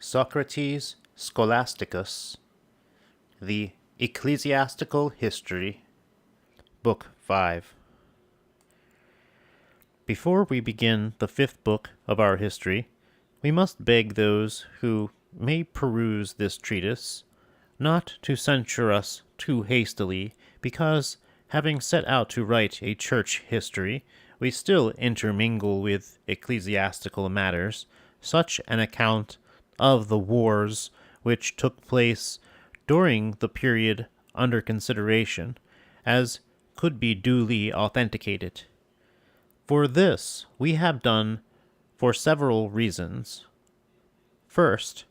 Socrates Scholasticus, The Ecclesiastical History, Book 5. Before we begin the fifth book of our history, we must beg those who may peruse this treatise not to censure us too hastily, because, having set out to write a church history, we still intermingle with ecclesiastical matters such an account of the wars which took place during the period under consideration as could be duly authenticated. For this we have done for several reasons. First,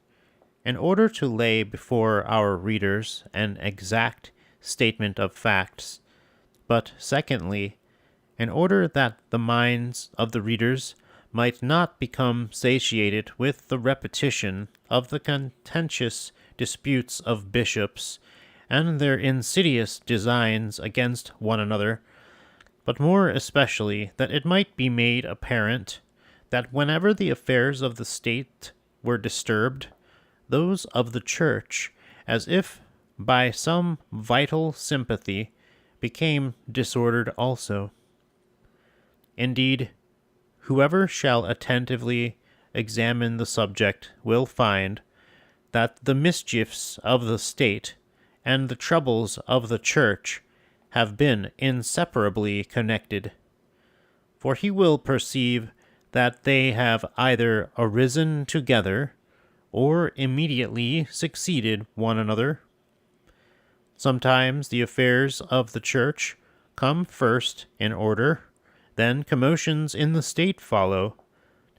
in order to lay before our readers an exact statement of facts, but secondly, in order that the minds of the readers might not become satiated with the repetition of the contentious disputes of bishops and their insidious designs against one another, but more especially that it might be made apparent that whenever the affairs of the state were disturbed, those of the church, as if by some vital sympathy, became disordered also. Indeed, whoever shall attentively examine the subject will find that the mischiefs of the state and the troubles of the church have been inseparably connected. For he will perceive that they have either arisen together or immediately succeeded one another. Sometimes the affairs of the church come first in order, then commotions in the state follow,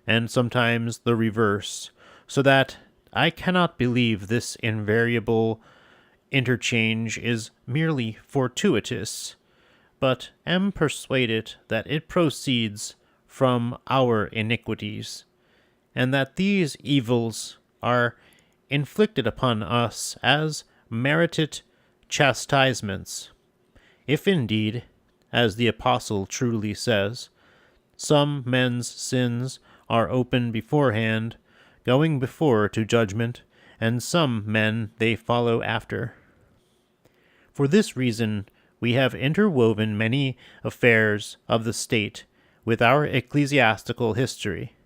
and sometimes the reverse, so that I cannot believe this invariable interchange is merely fortuitous, but am persuaded that it proceeds from our iniquities, and that these evils are inflicted upon us as merited chastisements, if indeed, as the Apostle truly says, some men's sins are open beforehand, going before to judgment, and some men they follow after. For this reason we have interwoven many affairs of the state with our ecclesiastical history.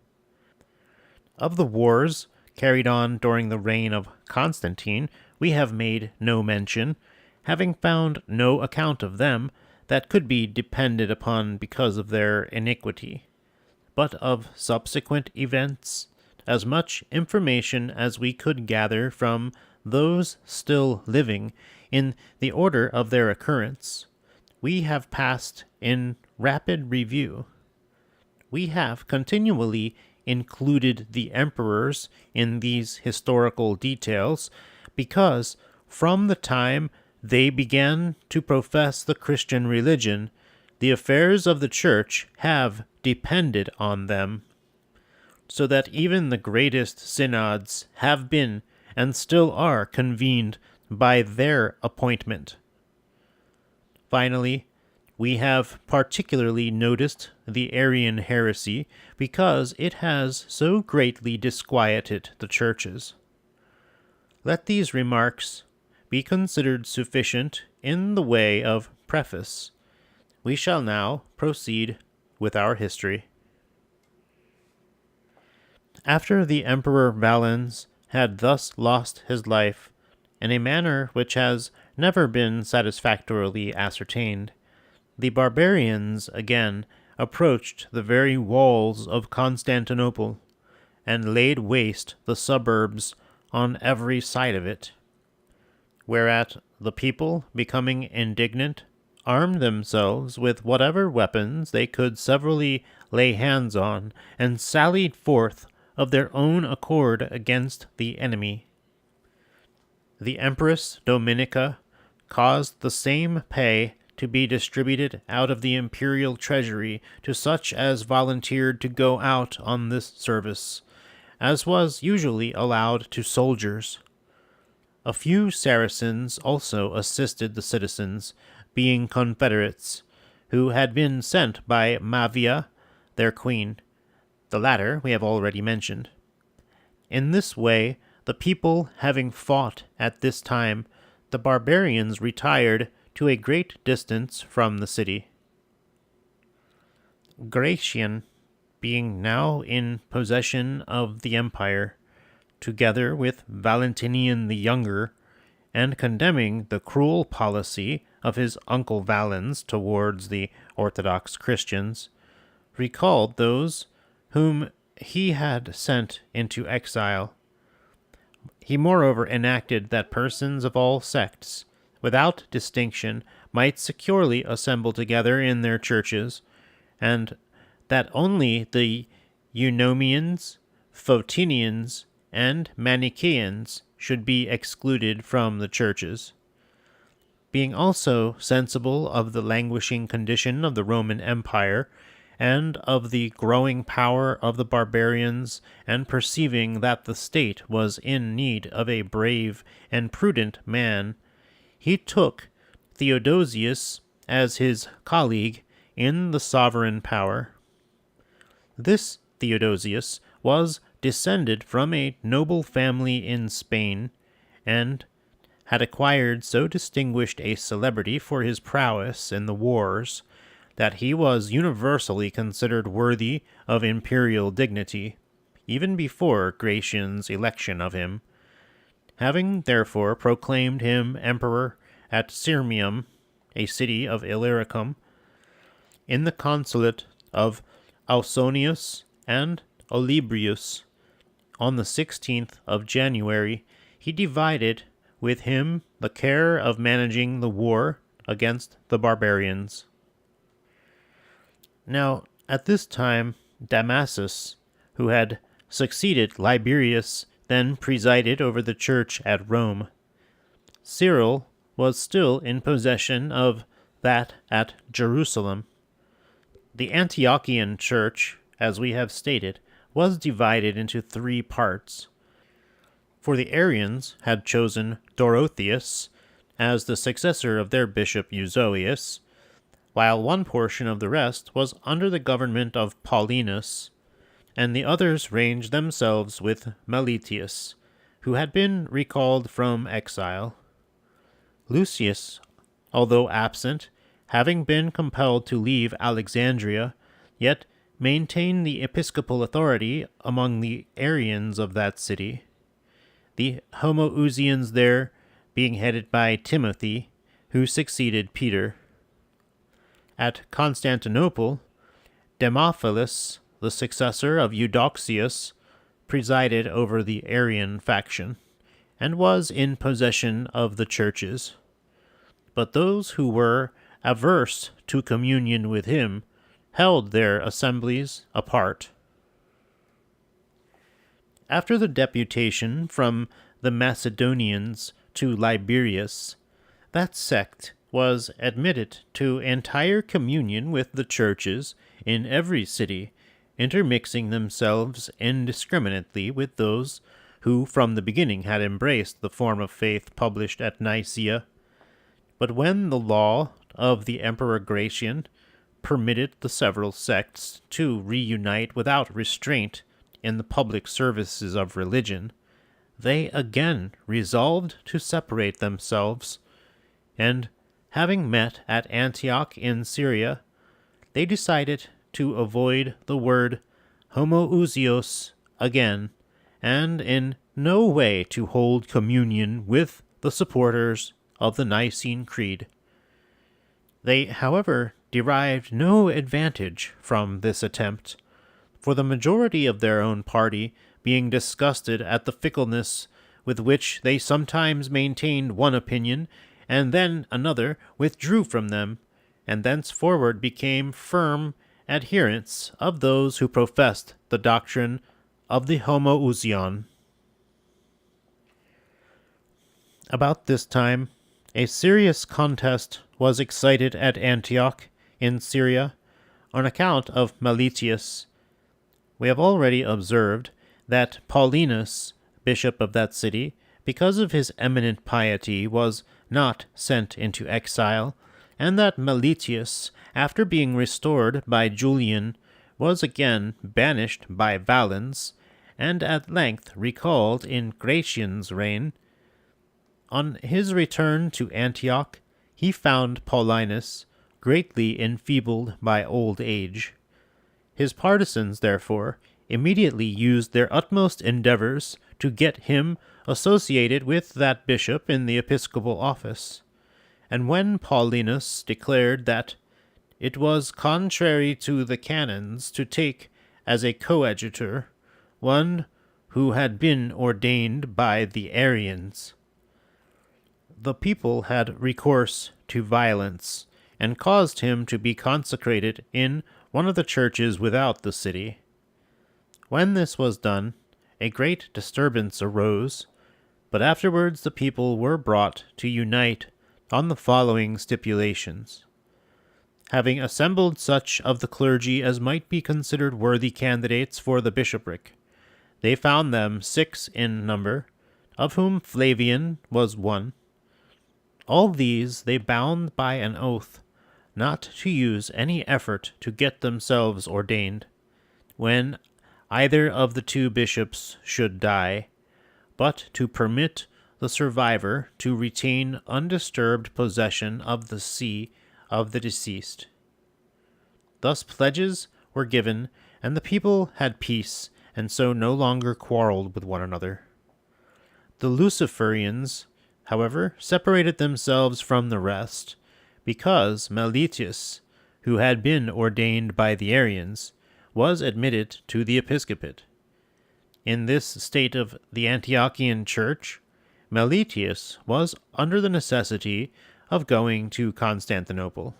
Of the wars carried on during the reign of Constantine we have made no mention, having found no account of them that could be depended upon because of their iniquity, but of subsequent events, as much information as we could gather from those still living in the order of their occurrence, we have passed in rapid review. We have continually included the emperors in these historical details, because from the time they began to profess the Christian religion, the affairs of the church have depended on them, so that even the greatest synods have been and still are convened by their appointment. Finally, we have particularly noticed the Arian heresy because it has so greatly disquieted the churches. Let these remarks be considered sufficient in the way of preface. We shall now proceed with our history. After the Emperor Valens had thus lost his life in a manner which has never been satisfactorily ascertained, the barbarians again approached the very walls of Constantinople, and laid waste the suburbs on every side of it. Whereat the people, becoming indignant, armed themselves with whatever weapons they could severally lay hands on, and sallied forth of their own accord against the enemy. The Empress Dominica caused the same pay to be distributed out of the imperial treasury to such as volunteered to go out on this service, as was usually allowed to soldiers. A few Saracens also assisted the citizens, being confederates, who had been sent by Mavia, their queen. The latter we have already mentioned. In this way the people having fought at this time, the barbarians retired to a great distance from the city. Gratian, being now in possession of the empire, together with Valentinian the Younger, and condemning the cruel policy of his uncle Valens towards the Orthodox Christians, recalled those whom he had sent into exile. He moreover enacted that persons of all sects, without distinction, might securely assemble together in their churches, and that only the Eunomians, Photinians, and Manichaeans should be excluded from the churches. Being also sensible of the languishing condition of the Roman Empire, and of the growing power of the barbarians, and perceiving that the state was in need of a brave and prudent man, he took Theodosius as his colleague in the sovereign power. This Theodosius was descended from a noble family in Spain, and had acquired so distinguished a celebrity for his prowess in the wars, that he was universally considered worthy of imperial dignity, even before Gratian's election of him. Having therefore proclaimed him emperor at Sirmium, a city of Illyricum, in the consulate of Ausonius and Olybrius, on the 16th of January, he divided with him the care of managing the war against the barbarians. Now, at this time, Damasus, who had succeeded Liberius, then presided over the church at Rome. Cyril was still in possession of that at Jerusalem. The Antiochian church, as we have stated, was divided into 3 parts. For the Arians had chosen Dorotheus as the successor of their bishop Euzoius, while one portion of the rest was under the government of Paulinus, and the others ranged themselves with Meletius, who had been recalled from exile. Lucius, although absent, having been compelled to leave Alexandria, yet maintained the episcopal authority among the Arians of that city, the Homoousians there being headed by Timothy, who succeeded Peter. At Constantinople, Demophilus, the successor of Eudoxius, presided over the Arian faction, and was in possession of the churches. But those who were averse to communion with him held their assemblies apart. After the deputation from the Macedonians to Liberius, that sect was admitted to entire communion with the churches in every city, intermixing themselves indiscriminately with those who from the beginning had embraced the form of faith published at Nicaea. But when the law of the Emperor Gratian permitted the several sects to reunite without restraint in the public services of religion, they again resolved to separate themselves, and having met at Antioch in Syria, they decided to avoid the word homoousios again, and in no way to hold communion with the supporters of the Nicene Creed. They, however, derived no advantage from this attempt, for the majority of their own party, being disgusted at the fickleness with which they sometimes maintained one opinion and then another, withdrew from them, and thenceforward became firm adherents of those who professed the doctrine of the Homoousion. About this time, a serious contest was excited at Antioch in Syria on account of Meletius. We have already observed that Paulinus, bishop of that city, because of his eminent piety, was not sent into exile, and that Meletius, after being restored by Julian, was again banished by Valens, and at length recalled in Gratian's reign. On his return to Antioch, he found Paulinus greatly enfeebled by old age. His partisans, therefore, immediately used their utmost endeavors to get him associated with that bishop in the episcopal office. And when Paulinus declared that it was contrary to the canons to take as a coadjutor one who had been ordained by the Arians, the people had recourse to violence, and caused him to be consecrated in one of the churches without the city. When this was done, a great disturbance arose, but afterwards the people were brought to unite on the following stipulations. Having assembled such of the clergy as might be considered worthy candidates for the bishopric, they found them 6 in number, of whom Flavian was one. All these they bound by an oath not to use any effort to get themselves ordained, when either of the 2 bishops should die, but to permit the survivor to retain undisturbed possession of the see of the deceased. Thus pledges were given, and the people had peace, and so no longer quarreled with one another. The Luciferians, however, separated themselves from the rest, because Meletius, who had been ordained by the Arians, was admitted to the episcopate. In this state of the Antiochian Church, Meletius was under the necessity of going to Constantinople.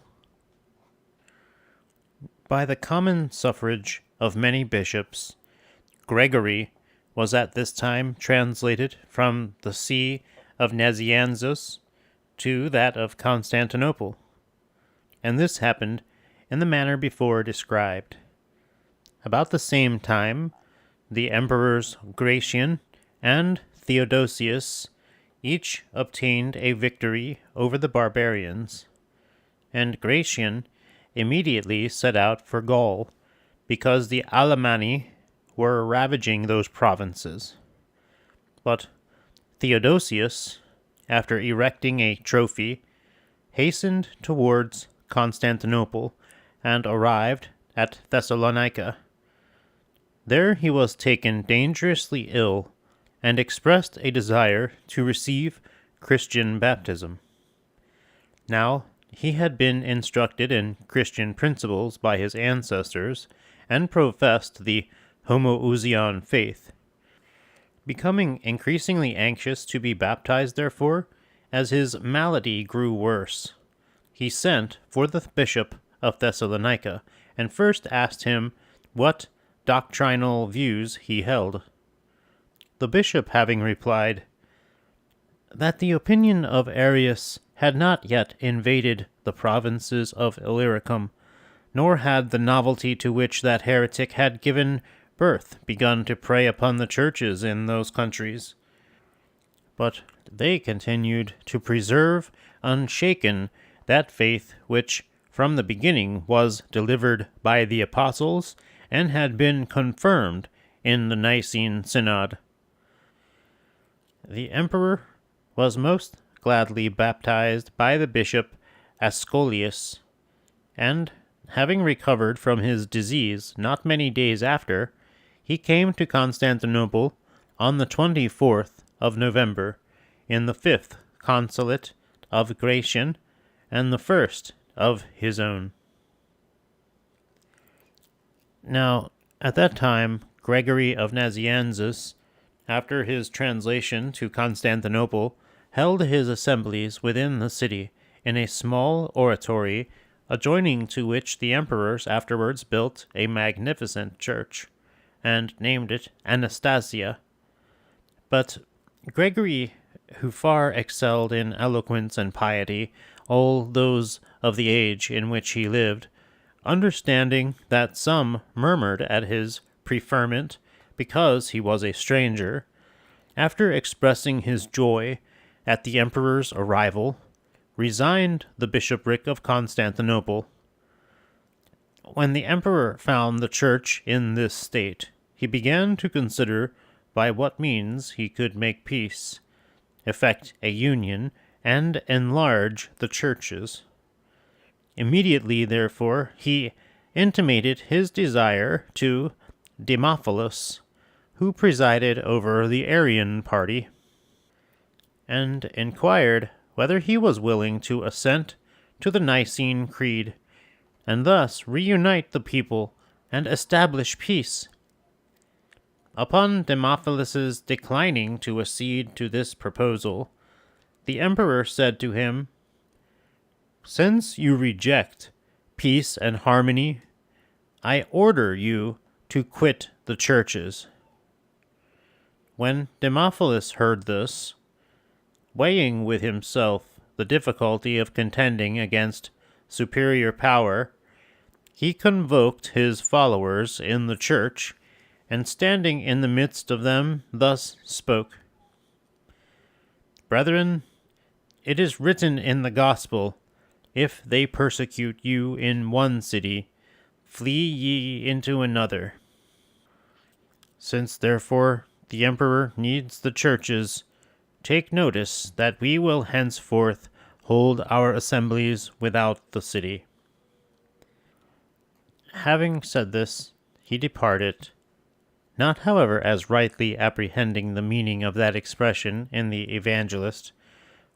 By the common suffrage of many bishops, Gregory was at this time translated from the See of Nazianzus to that of Constantinople, and this happened in the manner before described. About the same time, the emperors Gratian and Theodosius each obtained a victory over the barbarians, and Gratian immediately set out for Gaul, because the Alemanni were ravaging those provinces. But Theodosius, after erecting a trophy, hastened towards Constantinople and arrived at Thessalonica. There he was taken dangerously ill and expressed a desire to receive Christian baptism. Now, he had been instructed in Christian principles by his ancestors and professed the Homoousian faith. Becoming increasingly anxious to be baptized, therefore, as his malady grew worse, he sent for the bishop of Thessalonica and first asked him what doctrinal views he held. The bishop having replied that the opinion of Arius had not yet invaded the provinces of Illyricum, nor had the novelty to which that heretic had given birth begun to prey upon the churches in those countries, but they continued to preserve unshaken that faith which from the beginning was delivered by the apostles and had been confirmed in the Nicene Synod. The emperor was most gladly baptized by the bishop Ascholius, and, having recovered from his disease not many days after, he came to Constantinople on the 24th of November, in the 5th consulate of Gratian, and the 1st of his own. Now, at that time, Gregory of Nazianzus, after his translation to Constantinople, held his assemblies within the city in a small oratory, adjoining to which the emperors afterwards built a magnificent church, and named it Anastasia. But Gregory, who far excelled in eloquence and piety all those of the age in which he lived, understanding that some murmured at his preferment because he was a stranger, after expressing his joy at the emperor's arrival, resigned the bishopric of Constantinople. When the emperor found the church in this state, he began to consider by what means he could make peace, effect a union, and enlarge the churches. Immediately, therefore, he intimated his desire to Demophilus, who presided over the Arian party, and inquired whether he was willing to assent to the Nicene Creed, and thus reunite the people and establish peace. Upon Demophilus's declining to accede to this proposal, the emperor said to him, "Since you reject peace and harmony, I order you to quit the churches." When Demophilus heard this, weighing with himself the difficulty of contending against superior power, he convoked his followers in the church, and standing in the midst of them, thus spoke: "Brethren, it is written in the gospel, if they persecute you in one city, flee ye into another. Since, therefore, the emperor needs the churches, take notice that we will henceforth hold our assemblies without the city." Having said this, he departed, not however as rightly apprehending the meaning of that expression in the Evangelist,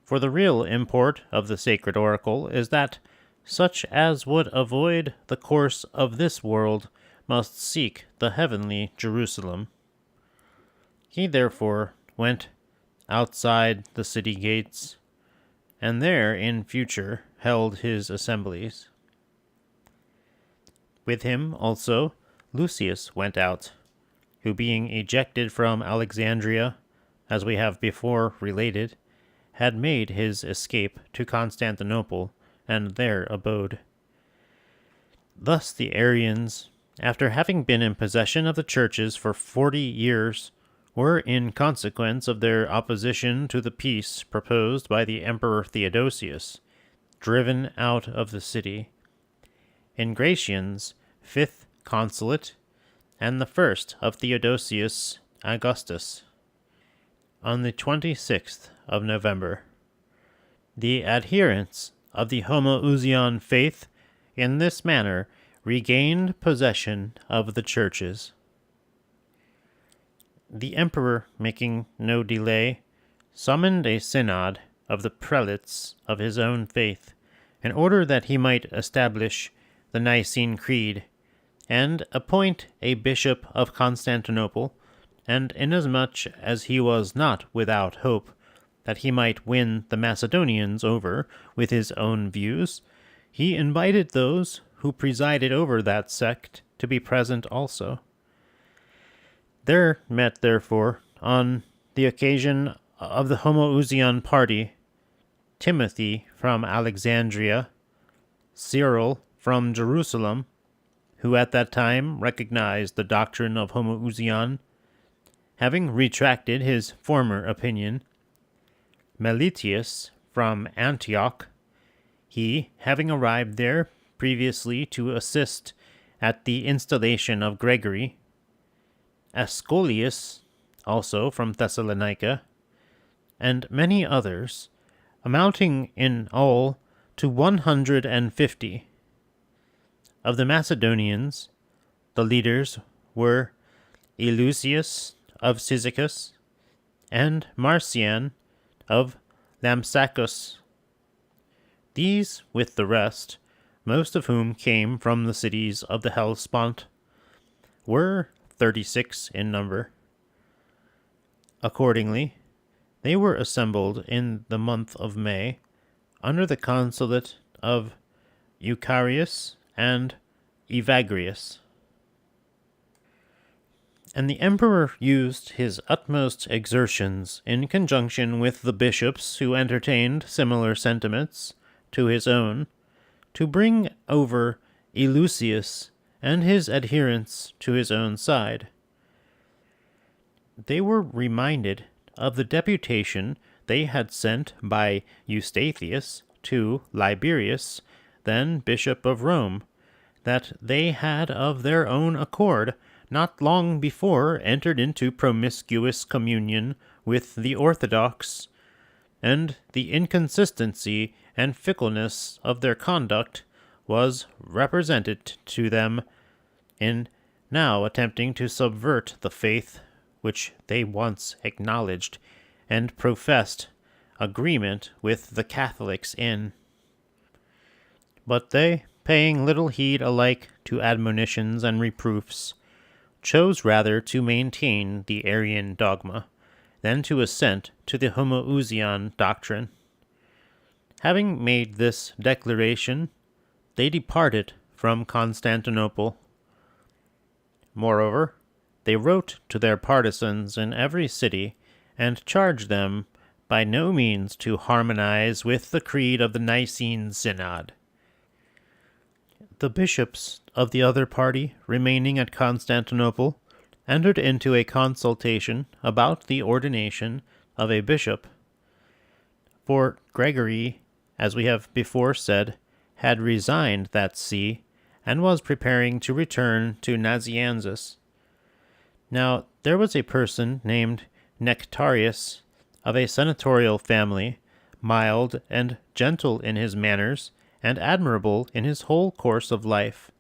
for the real import of the sacred oracle is that such as would avoid the course of this world must seek the heavenly Jerusalem. He therefore went outside the city gates, and there in future held his assemblies. With him also Lucius went out, who being ejected from Alexandria, as we have before related, had made his escape to Constantinople, and there abode. Thus the Arians, after having been in possession of the churches for 40 years, were, in consequence of their opposition to the peace proposed by the Emperor Theodosius, driven out of the city. In Gratian's 5th consulate, and the 1st of Theodosius Augustus, on the 26th of November, the adherents of the Homoousian faith in this manner regained possession of the churches. The emperor, making no delay, summoned a synod of the prelates of his own faith, in order that he might establish the Nicene Creed, and appoint a bishop of Constantinople, and inasmuch as he was not without hope that he might win the Macedonians over with his own views, he invited those who presided over that sect to be present also. There met, therefore, on the occasion of the Homoousian party, Timothy from Alexandria, Cyril from Jerusalem, who at that time recognized the doctrine of Homoousian, having retracted his former opinion, Meletius from Antioch, he having arrived there previously to assist at the installation of Gregory, Ascholius, also from Thessalonica, and many others, amounting in all to 150. Of the Macedonians, the leaders were Eleusius of Cyzicus, and Marcian of Lampsacus. These, with the rest, most of whom came from the cities of the Hellespont, were 36 in number. Accordingly, they were assembled in the month of May, under the consulate of Eucharius and Evagrius. And the emperor used his utmost exertions in conjunction with the bishops who entertained similar sentiments to his own, to bring over Eleusius and his adherents to his own side. They were reminded of the deputation they had sent by Eustathius to Liberius, then Bishop of Rome, that they had of their own accord not long before entered into promiscuous communion with the Orthodox, and the inconsistency and fickleness of their conduct was represented to them in now attempting to subvert the faith which they once acknowledged and professed agreement with the Catholics in. But they, paying little heed alike to admonitions and reproofs, chose rather to maintain the Arian dogma than to assent to the Homoousian doctrine. Having made this declaration, they departed from Constantinople. Moreover, they wrote to their partisans in every city and charged them by no means to harmonize with the creed of the Nicene Synod. The bishops of the other party remaining at Constantinople entered into a consultation about the ordination of a bishop. For Gregory, as we have before said, had resigned that see and was preparing to return to Nazianzus. Now there was a person named Nectarius, of a senatorial family, mild and gentle in his manners, and admirable in his whole course of life,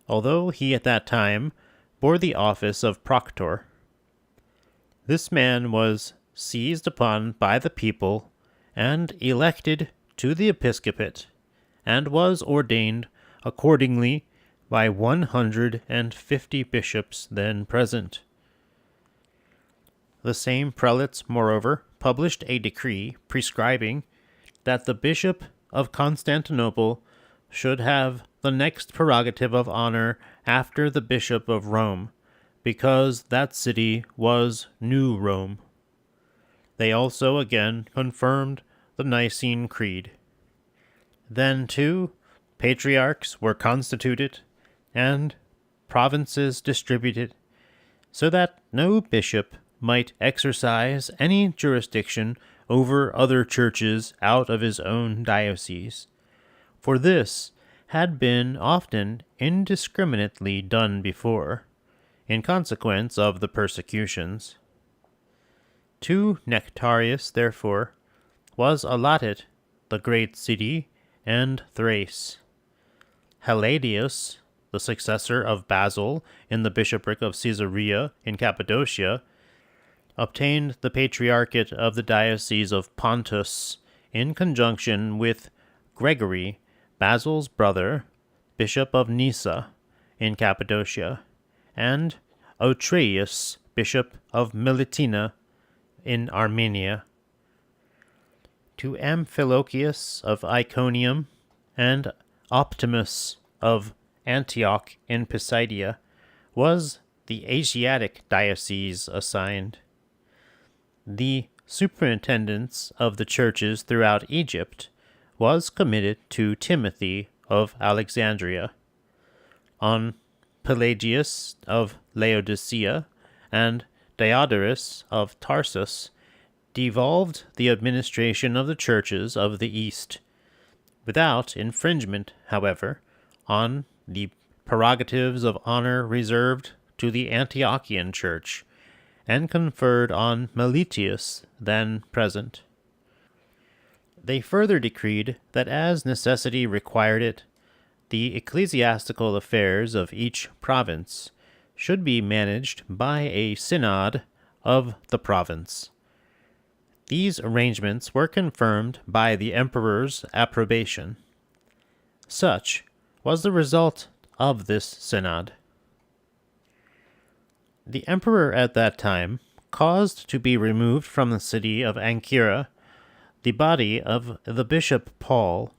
although he at that time bore the office of proctor. This man was seized upon by the people and elected to the episcopate, and was ordained accordingly by 150 bishops then present. The same prelates, moreover, published a decree prescribing that the Bishop of Constantinople should have the next prerogative of honor after the Bishop of Rome, because that city was New Rome. They also again confirmed the Nicene Creed. Then, too, patriarchs were constituted, and provinces distributed, so that no bishop might exercise any jurisdiction over other churches out of his own diocese, for this had been often indiscriminately done before, in consequence of the persecutions. To Nectarius, therefore, was allotted the great city and Thrace. Meletius, the successor of Basil in the bishopric of Caesarea in Cappadocia, obtained the patriarchate of the diocese of Pontus in conjunction with Gregory, Basil's brother, bishop of Nyssa in Cappadocia, and Otreus, bishop of Melitene in Armenia. To Amphilochius of Iconium and Optimus of Antioch in Pisidia was the Asiatic diocese assigned. The superintendence of the churches throughout Egypt was committed to Timothy of Alexandria. On Pelagius of Laodicea and Diodorus of Tarsus devolved the administration of the churches of the East, without infringement, however, on the prerogatives of honor reserved to the Antiochian church, and conferred on Meletius, then present. They further decreed that as necessity required it, the ecclesiastical affairs of each province should be managed by a synod of the province. These arrangements were confirmed by the emperor's approbation. Such was the result of this synod. The emperor at that time caused to be removed from the city of Ancyra the body of the bishop Paul,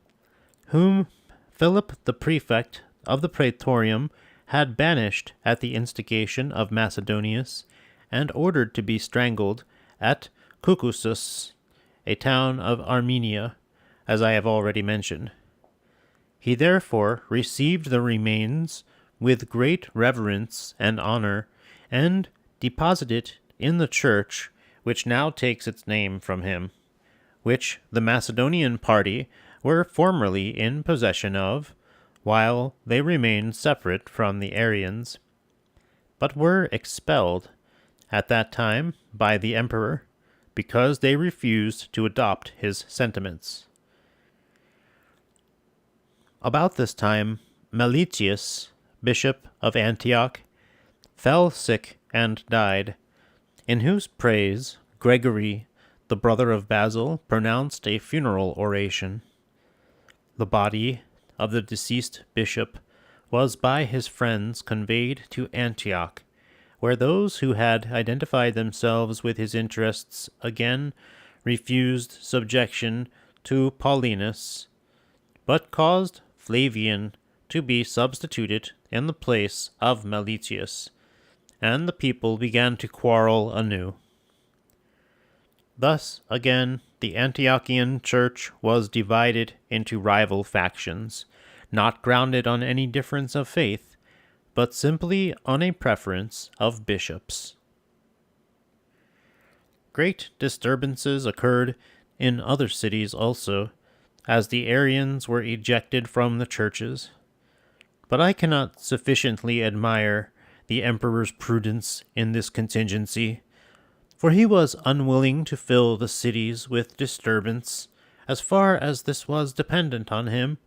whom Philip the prefect of the praetorium had banished at the instigation of Macedonius, and ordered to be strangled at Cucusus, a town of Armenia, as I have already mentioned. He therefore received the remains with great reverence and honor, and deposited in the church which now takes its name from him, which the Macedonian party were formerly in possession of, while they remained separate from the Arians. but were expelled at that time by the emperor because they refused to adopt his sentiments. About this time, Meletius, Bishop of Antioch, fell sick and died, in whose praise Gregory, the brother of Basil, pronounced a funeral oration. The body of the deceased bishop was by his friends conveyed to Antioch, where those who had identified themselves with his interests again refused subjection to Paulinus, but caused Flavian to be substituted in the place of Meletius, and the people began to quarrel anew. Thus, again, the Antiochian church was divided into rival factions, not grounded on any difference of faith, but simply on a preference of bishops. Great disturbances occurred in other cities also, as the Arians were ejected from the churches. But I cannot sufficiently admire the emperor's prudence in this contingency, for he was unwilling to fill the cities with disturbance, as far as this was dependent on him,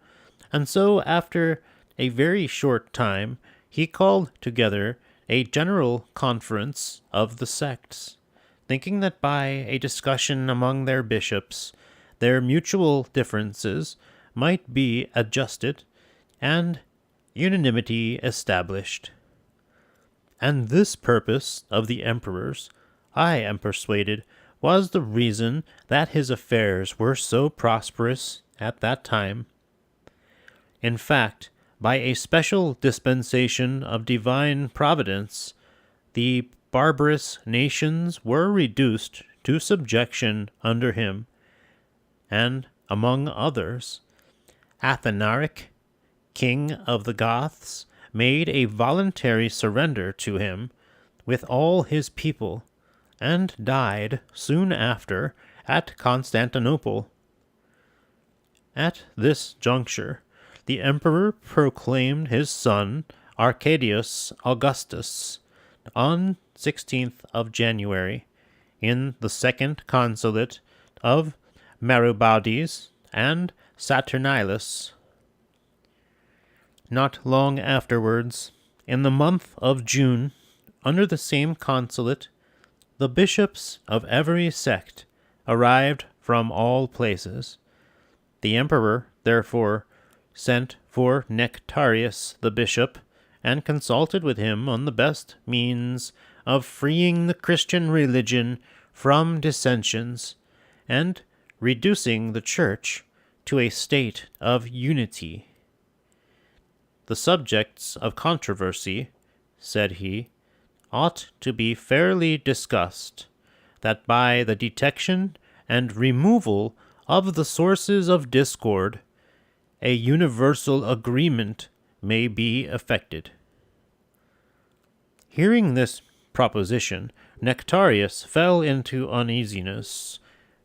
and so after a very short time he called together a general conference of the sects, thinking that by a discussion among their bishops their mutual differences might be adjusted and unanimity established. And this purpose of the emperor's, I am persuaded, was the reason that his affairs were so prosperous at that time. In fact, by a special dispensation of divine providence, the barbarous nations were reduced to subjection under him, and, among others, Athanaric, king of the Goths, made a voluntary surrender to him with all his people, and died soon after at Constantinople. At this juncture, the emperor proclaimed his son Arcadius Augustus on 16th of January, in the second consulate of Maroboduus and Saturnilus. Not long afterwards, in the month of June, under the same consulate, the bishops of every sect arrived from all places. The emperor, therefore, sent for Nectarius the bishop, and consulted with him on the best means of freeing the Christian religion from dissensions, and reducing the Church to a state of unity. The subjects of controversy, said he, ought to be fairly discussed, that by the detection and removal of the sources of discord, a universal agreement may be effected. Hearing this proposition, Nectarius fell into uneasiness,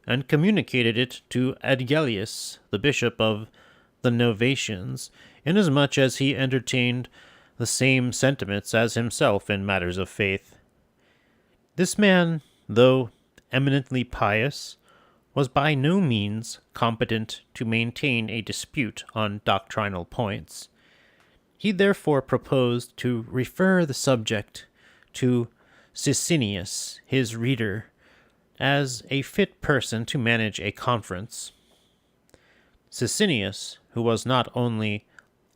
and communicated it to Ascholius, the bishop of the Novatians, inasmuch as he entertained the same sentiments as himself in matters of faith. This man, though eminently pious, was by no means competent to maintain a dispute on doctrinal points. He therefore proposed to refer the subject to Sicinius, his reader, as a fit person to manage a conference. Sicinius, who was not only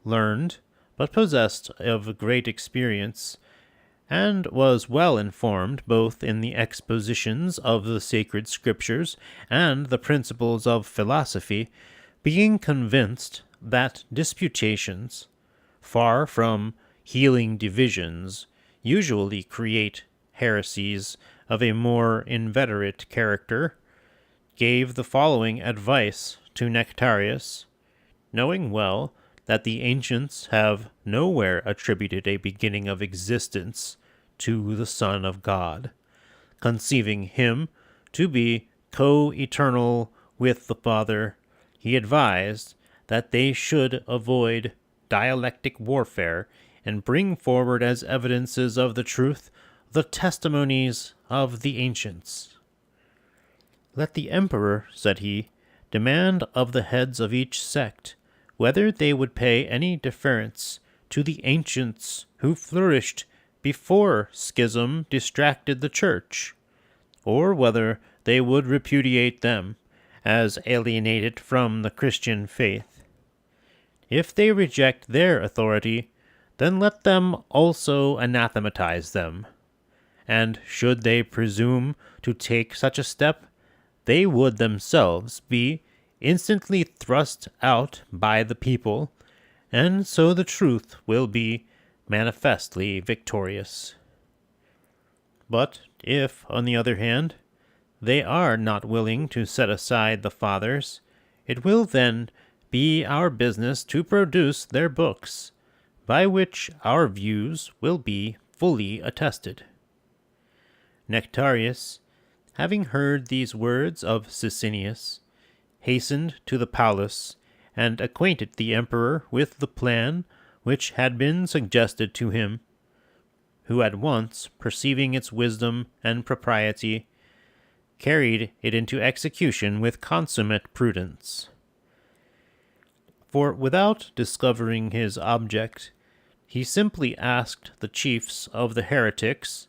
learned, but possessed of great experience, and was well informed both in the expositions of the sacred scriptures and the principles of philosophy, being convinced that disputations, far from healing divisions, usually create heresies of a more inveterate character, gave the following advice to Nectarius, knowing well that the ancients have nowhere attributed a beginning of existence to the Son of God, conceiving him to be co-eternal with the Father. He advised that they should avoid dialectic warfare and bring forward as evidences of the truth the testimonies of the ancients. Let the emperor, said he, demand of the heads of each sect whether they would pay any deference to the ancients who flourished before schism distracted the church, or whether they would repudiate them as alienated from the Christian faith. If they reject their authority, then let them also anathematize them, and should they presume to take such a step, they would themselves be instantly thrust out by the people, and so the truth will be manifestly victorious. But if, on the other hand, they are not willing to set aside the fathers, it will then be our business to produce their books, by which our views will be fully attested. Nectarius, having heard these words of Sicinius, hastened to the palace and acquainted the emperor with the plan which had been suggested to him, who at once, perceiving its wisdom and propriety, carried it into execution with consummate prudence. For without discovering his object, he simply asked the chiefs of the heretics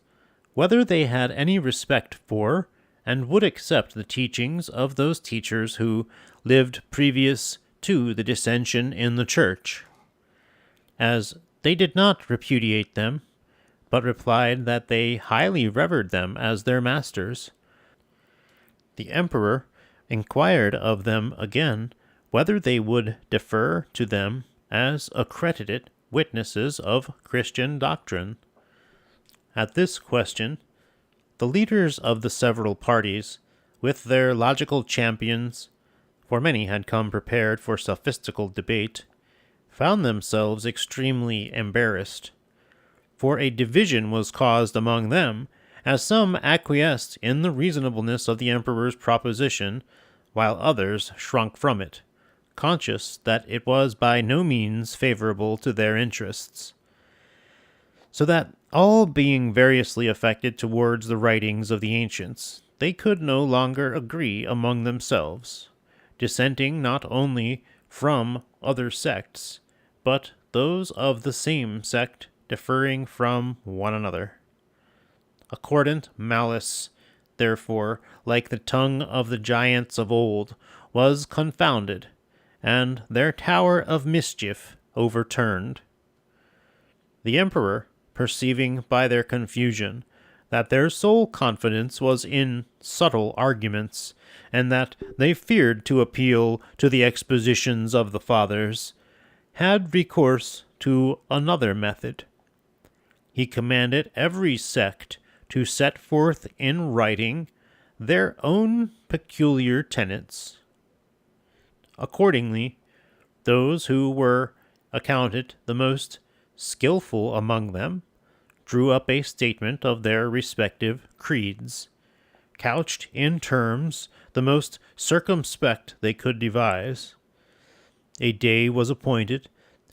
whether they had any respect for and would accept the teachings of those teachers who lived previous to the dissension in the church, as they did not repudiate them, but replied that they highly revered them as their masters. The emperor inquired of them again whether they would defer to them as accredited witnesses of Christian doctrine. At this question, the leaders of the several parties, with their logical champions, for many had come prepared for sophistical debate, found themselves extremely embarrassed, for a division was caused among them, as some acquiesced in the reasonableness of the emperor's proposition, while others shrunk from it, conscious that it was by no means favorable to their interests. So that, all being variously affected towards the writings of the ancients, they could no longer agree among themselves, dissenting not only from other sects, but those of the same sect differing from one another. Accordant malice, therefore, like the tongue of the giants of old, was confounded, and their tower of mischief overturned. The emperor, perceiving by their confusion that their sole confidence was in subtle arguments, and that they feared to appeal to the expositions of the fathers, had recourse to another method. He commanded every sect to set forth in writing their own peculiar tenets. Accordingly, those who were accounted the most skillful among them drew up a statement of their respective creeds, couched in terms the most circumspect they could devise. A day was appointed,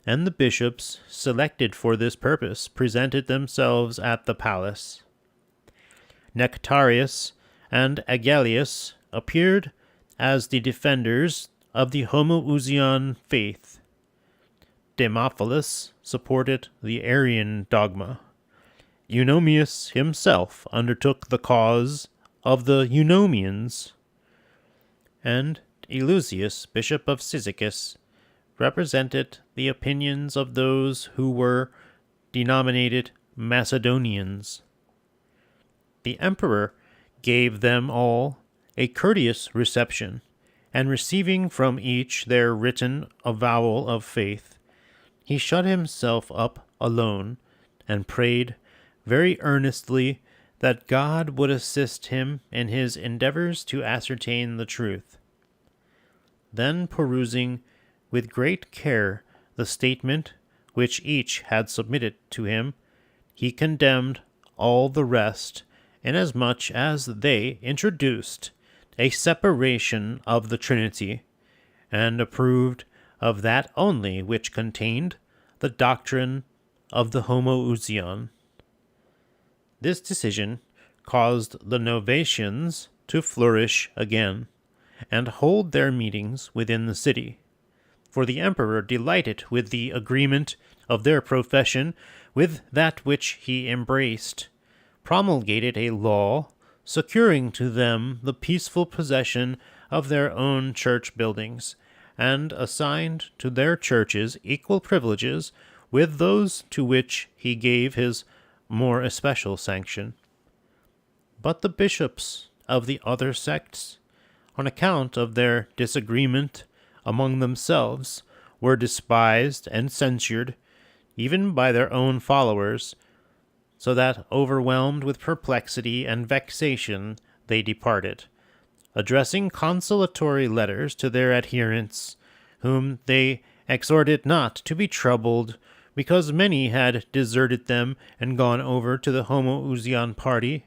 and the bishops selected for this purpose presented themselves at the palace. Nectarius and Ascholius appeared as the defenders of the Homoousian faith. Demophilus supported the Arian dogma. Eunomius himself undertook the cause of the Eunomians, and Eleusius, Bishop of Cyzicus, represented the opinions of those who were denominated Macedonians. The emperor gave them all a courteous reception, and receiving from each their written avowal of faith, he shut himself up alone and prayed very earnestly that God would assist him in his endeavors to ascertain the truth. Then, perusing with great care the statement which each had submitted to him, he condemned all the rest, inasmuch as they introduced a separation of the Trinity, and approved of that only which contained the doctrine of the Homoousian. This decision caused the Novatians to flourish again, and hold their meetings within the city, for the emperor delighted with the agreement of their profession with that which he embraced, promulgated a law securing to them the peaceful possession of their own church buildings, and assigned to their churches equal privileges with those to which he gave his more especial sanction. But the bishops of the other sects, on account of their disagreement among themselves, were despised and censured, even by their own followers, so that, overwhelmed with perplexity and vexation, they departed, addressing consolatory letters to their adherents, whom they exhorted not to be troubled, because many had deserted them and gone over to the Homoousian party.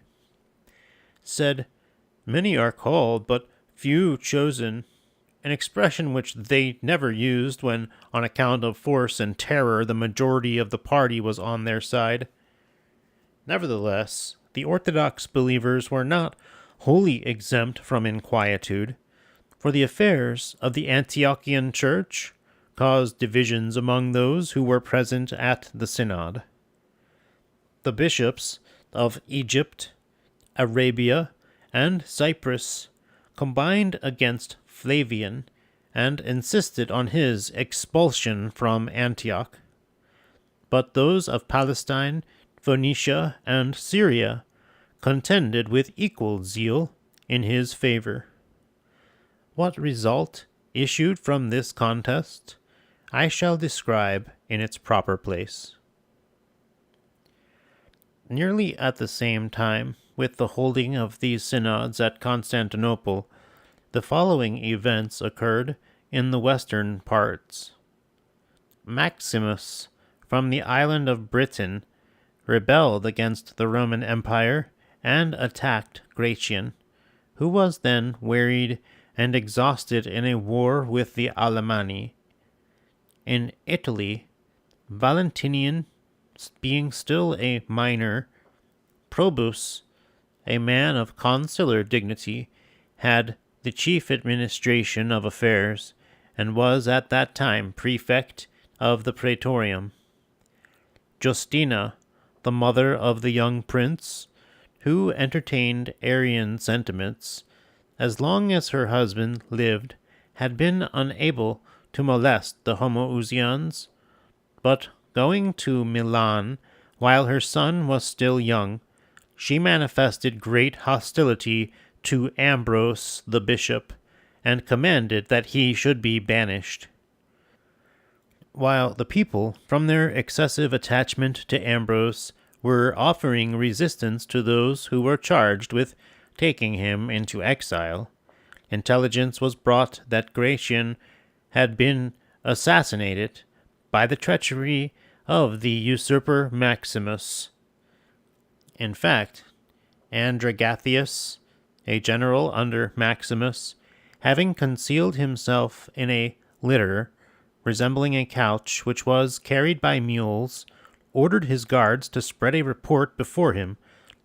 Said, "Many are called, but few chosen," an expression which they never used when, on account of force and terror, the majority of the party was on their side. Nevertheless, the Orthodox believers were not wholly exempt from inquietude, for the affairs of the Antiochian church caused divisions among those who were present at the synod. The bishops of Egypt, Arabia, and Cyprus combined against Flavian and insisted on his expulsion from Antioch. But those of Palestine, Phoenicia, and Syria contended with equal zeal in his favor. What result issued from this contest I shall describe in its proper place. Nearly at the same time with the holding of these synods at Constantinople, the following events occurred in the western parts. Maximus, from the island of Britain, rebelled against the Roman Empire and attacked Gratian, who was then wearied and exhausted in a war with the Alemanni. In Italy, Valentinian, being still a minor, Probus, a man of consular dignity, had the chief administration of affairs, and was at that time prefect of the praetorium. Justina, the mother of the young prince, who entertained Arian sentiments, as long as her husband lived, had been unable to molest the Homoousians, but going to Milan while her son was still young, she manifested great hostility to Ambrose the bishop, and commanded that he should be banished. While the people, from their excessive attachment to Ambrose, were offering resistance to those who were charged with taking him into exile, intelligence was brought that Gratian had been assassinated by the treachery of the Usurper Maximus. In fact, Andragathius, a general under Maximus, having concealed himself in a litter resembling a couch which was carried by mules, ordered his guards to spread a report before him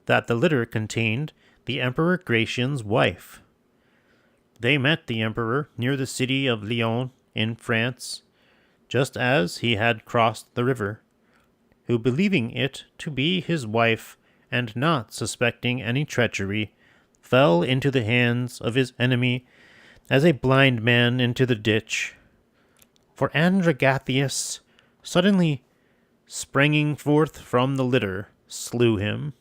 that the litter contained the Emperor Gratian's wife. They met the emperor near the city of Lyons in France, just as he had crossed the river, who, believing it to be his wife and not suspecting any treachery, fell into the hands of his enemy as a blind man into the ditch. For Andragathius, suddenly springing forth from the litter, slew him.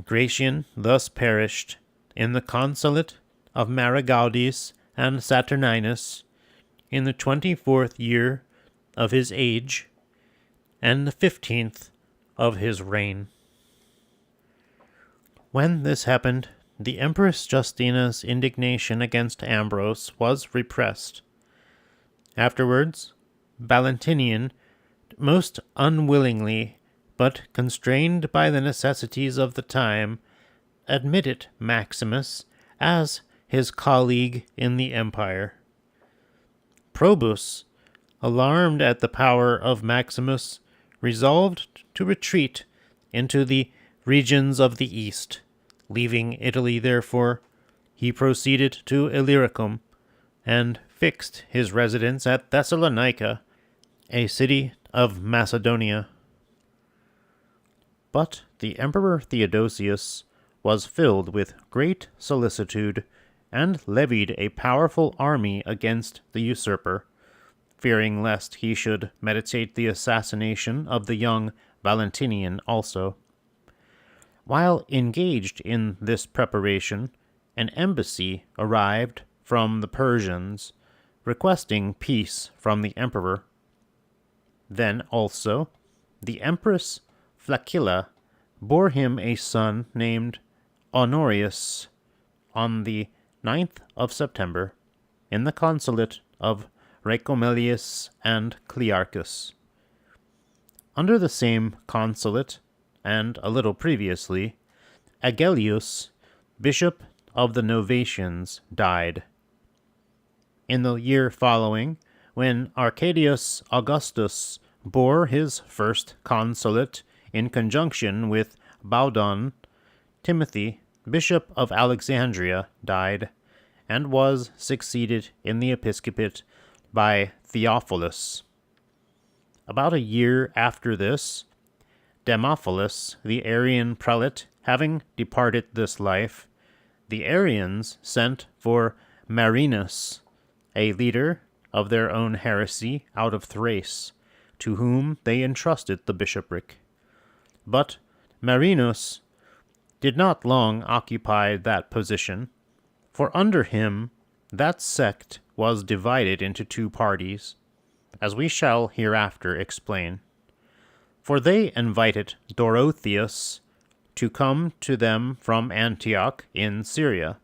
Gratian thus perished in the consulate of Maragaudes and Saturninus, in the 24th year of his age, and the 15th of his reign. When this happened, the Empress Justina's indignation against Ambrose was repressed. Afterwards, Valentinian, most unwillingly, but constrained by the necessities of the time, admitted Maximus as his colleague in the empire. Probus, alarmed at the power of Maximus, resolved to retreat into the regions of the east. Leaving Italy, therefore, he proceeded to Illyricum, and fixed his residence at Thessalonica, a city of Macedonia. But the Emperor Theodosius was filled with great solicitude, and levied a powerful army against the usurper, fearing lest he should meditate the assassination of the young Valentinian also. While engaged in this preparation, an embassy arrived from the Persians, requesting peace from the emperor. Then also the Empress Flaccilla bore him a son named Honorius on the 9th of September, in the consulate of Meletius and Clearchus. Under the same consulate, and a little previously, Ascholius, Bishop of the Novatians, died. In the year following, when Arcadius Augustus bore his first consulate in conjunction with Baudon, Timothy, Bishop of Alexandria, died, and was succeeded in the episcopate by Theophilus. About a year after this, Demophilus the Arian prelate having departed this life, the Arians sent for Marinus, a leader of their own heresy out of Thrace, to whom they entrusted the bishopric. But Marinus did not long occupy that position, for under him that sect was divided into two parties, as we shall hereafter explain. For they invited Dorotheus to come to them from Antioch in Syria,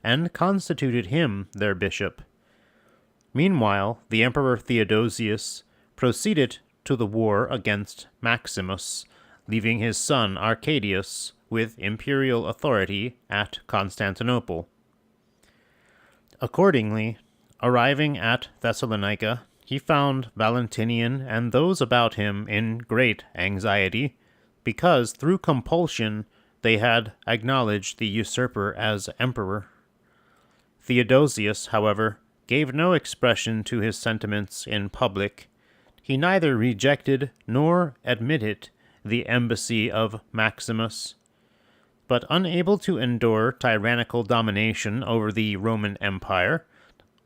and constituted him their bishop. Meanwhile, the Emperor Theodosius proceeded to the war against Maximus, leaving his son Arcadius with imperial authority at Constantinople. Accordingly, arriving at Thessalonica, he found Valentinian and those about him in great anxiety, because through compulsion they had acknowledged the usurper as emperor. Theodosius, however, gave no expression to his sentiments in public. He neither rejected nor admitted the embassy of Maximus, but unable to endure tyrannical domination over the Roman Empire,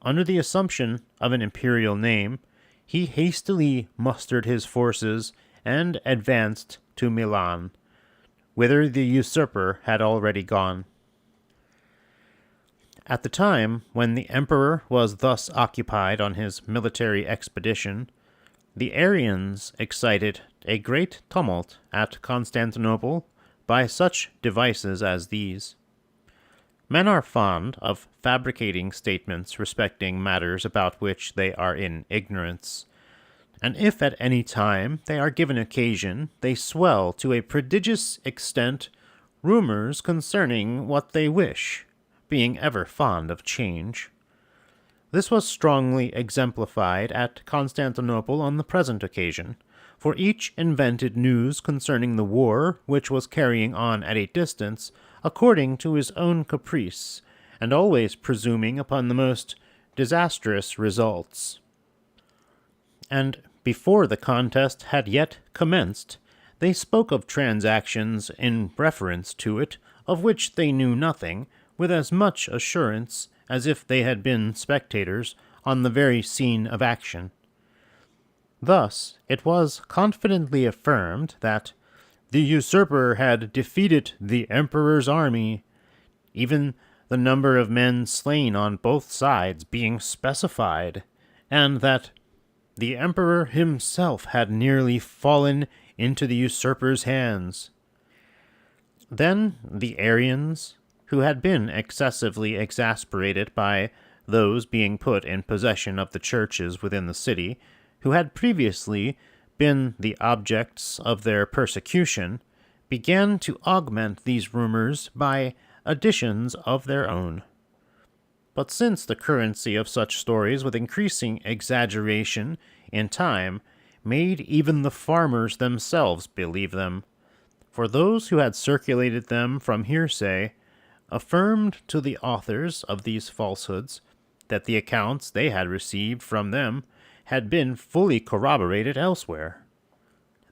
under the assumption of an imperial name, he hastily mustered his forces and advanced to Milan, whither the usurper had already gone. At the time when the emperor was thus occupied on his military expedition, the Arians excited a great tumult at Constantinople by such devices as these. Men are fond of fabricating statements respecting matters about which they are in ignorance, and if at any time they are given occasion, they swell to a prodigious extent rumors concerning what they wish, being ever fond of change. This was strongly exemplified at Constantinople on the present occasion, for each invented news concerning the war which was carrying on at a distance according to his own caprice, and always presuming upon the most disastrous results. And before the contest had yet commenced, they spoke of transactions in reference to it, of which they knew nothing, with as much assurance as if they had been spectators on the very scene of action. Thus it was confidently affirmed that the usurper had defeated the emperor's army, even the number of men slain on both sides being specified, and that the emperor himself had nearly fallen into the usurper's hands. Then the Arians, who had been excessively exasperated by those being put in possession of the churches within the city, who had previously been the objects of their persecution, began to augment these rumors by additions of their own. But since the currency of such stories with increasing exaggeration in time, made even the farmers themselves believe them, for those who had circulated them from hearsay affirmed to the authors of these falsehoods that the accounts they had received from them had been fully corroborated elsewhere.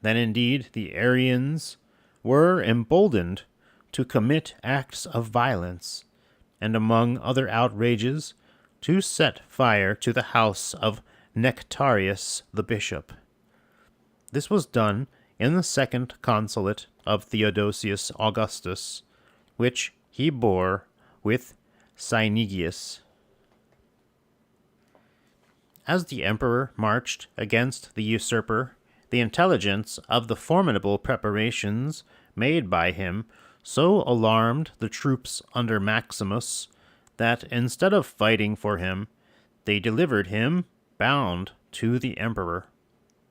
Then indeed the Arians were emboldened to commit acts of violence, and among other outrages, to set fire to the house of Nectarius the Bishop. This was done in the second consulate of Theodosius Augustus, which he bore with Cynegius. As the emperor marched against the usurper, the intelligence of the formidable preparations made by him so alarmed the troops under Maximus that instead of fighting for him, they delivered him bound to the emperor,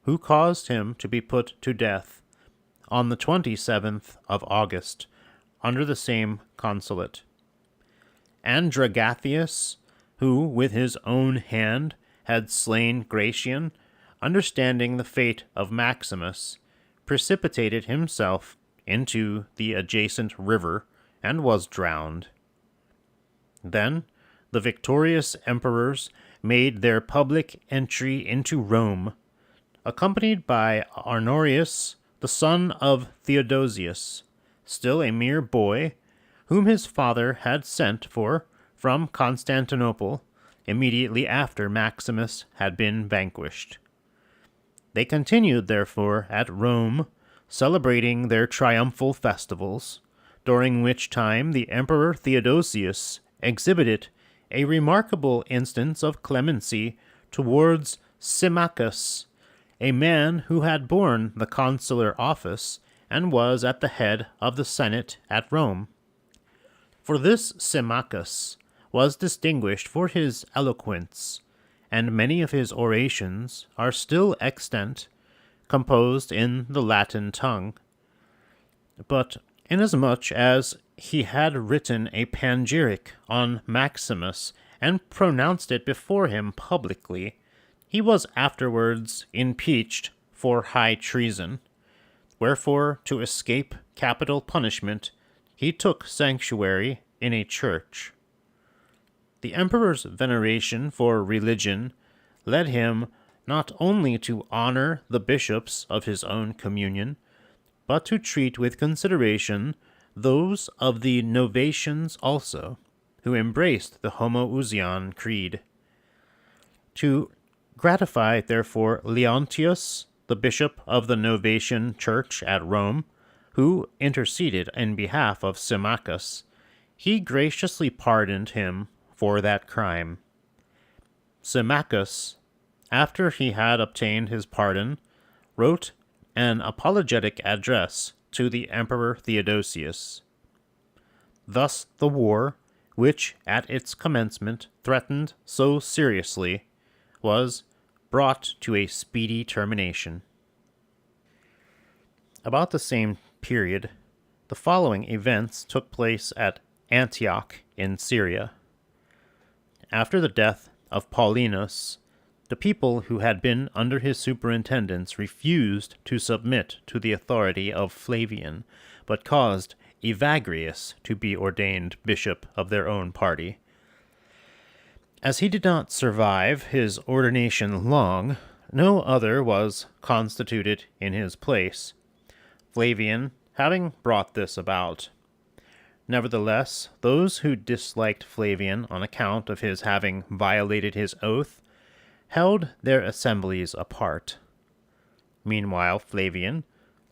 who caused him to be put to death on the 27th of August, under the same consulate. Andragathius, who with his own hand had slain Gratian, understanding the fate of Maximus, precipitated himself into the adjacent river and was drowned. Then the victorious emperors made their public entry into Rome, accompanied by Honorius, the son of Theodosius, still a mere boy, whom his father had sent for from Constantinople immediately after Maximus had been vanquished. They continued, therefore, at Rome, celebrating their triumphal festivals, during which time the Emperor Theodosius exhibited a remarkable instance of clemency towards Symmachus, a man who had borne the consular office and was at the head of the Senate at Rome. For this Symmachus was distinguished for his eloquence, and many of his orations are still extant, composed in the Latin tongue. But inasmuch as he had written a panegyric on Maximus and pronounced it before him publicly, he was afterwards impeached for high treason. Wherefore, to escape capital punishment, he took sanctuary in a church. The emperor's veneration for religion led him not only to honor the bishops of his own communion, but to treat with consideration those of the Novatians also, who embraced the Homoousian creed. To gratify, therefore, Leontius, the bishop of the Novatian church at Rome, who interceded in behalf of Symmachus, he graciously pardoned him for that crime. Symmachus, after he had obtained his pardon, wrote an apologetic address to the Emperor Theodosius. Thus the war, which at its commencement threatened so seriously, was brought to a speedy termination. About the same period, the following events took place at Antioch in Syria. After the death of Paulinus, the people who had been under his superintendence refused to submit to the authority of Flavian, but caused Evagrius to be ordained bishop of their own party. As he did not survive his ordination long, no other was constituted in his place, Flavian having brought this about. Nevertheless, those who disliked Flavian on account of his having violated his oath held their assemblies apart. Meanwhile, Flavian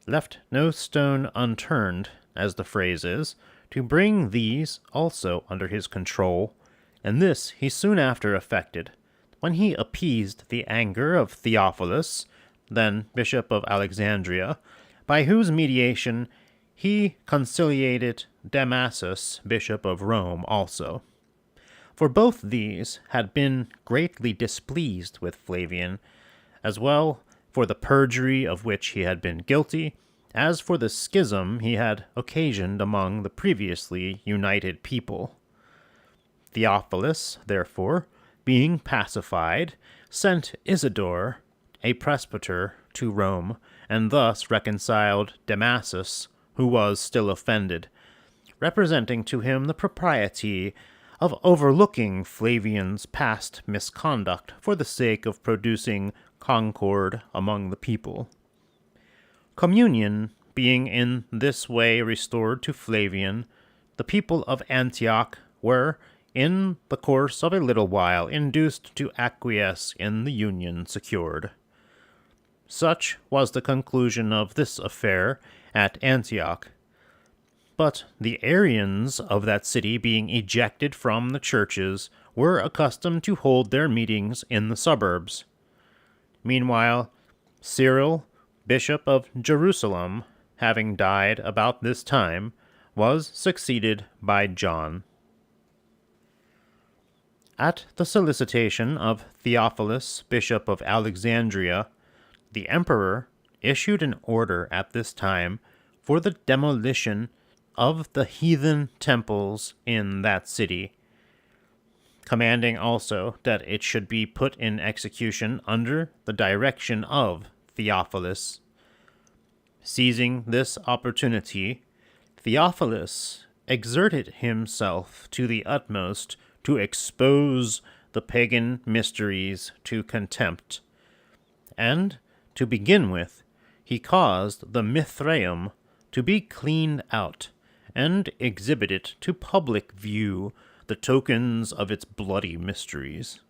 left no stone unturned, as the phrase is, to bring these also under his control, and this he soon after effected, when he appeased the anger of Theophilus, then Bishop of Alexandria, by whose mediation he conciliated Damasus, Bishop of Rome, also. For both these had been greatly displeased with Flavian, as well for the perjury of which he had been guilty, as for the schism he had occasioned among the previously united people. Theophilus, therefore, being pacified, sent Isidore, a presbyter to Rome, and thus reconciled Damasus, who was still offended, representing to him the propriety of overlooking Flavian's past misconduct for the sake of producing concord among the people. Communion being in this way restored to Flavian, the people of Antioch were, in the course of a little while, induced to acquiesce in the union secured. Such was the conclusion of this affair at Antioch. But the Arians of that city, being ejected from the churches, were accustomed to hold their meetings in the suburbs. Meanwhile, Cyril, Bishop of Jerusalem, having died about this time, was succeeded by John. At the solicitation of Theophilus, Bishop of Alexandria, the emperor issued an order at this time for the demolition of the heathen temples in that city, commanding also that it should be put in execution under the direction of Theophilus. Seizing this opportunity, Theophilus exerted himself to the utmost to expose the pagan mysteries to contempt, and, to begin with, he caused the Mithraeum to be cleaned out, and exhibited to public view the tokens of its bloody mysteries.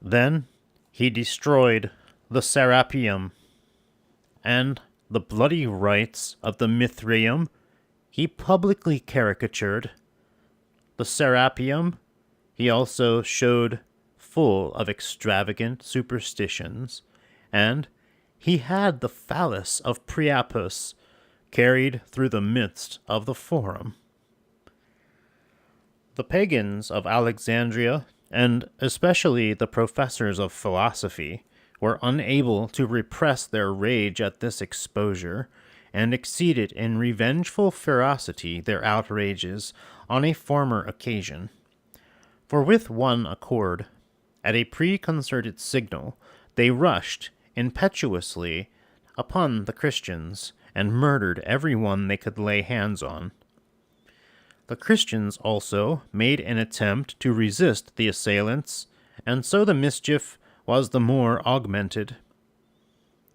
Then he destroyed the Serapeum, and the bloody rites of the Mithraeum he publicly caricatured. The Serapeum he also showed full of extravagant superstitions, and he had the phallus of Priapus carried through the midst of the forum. The pagans of Alexandria, and especially the professors of philosophy, were unable to repress their rage at this exposure, and exceeded in revengeful ferocity their outrages on a former occasion. For with one accord, at a preconcerted signal, they rushed impetuously upon the Christians, and murdered every one they could lay hands on. The Christians also made an attempt to resist the assailants, and so the mischief was the more augmented.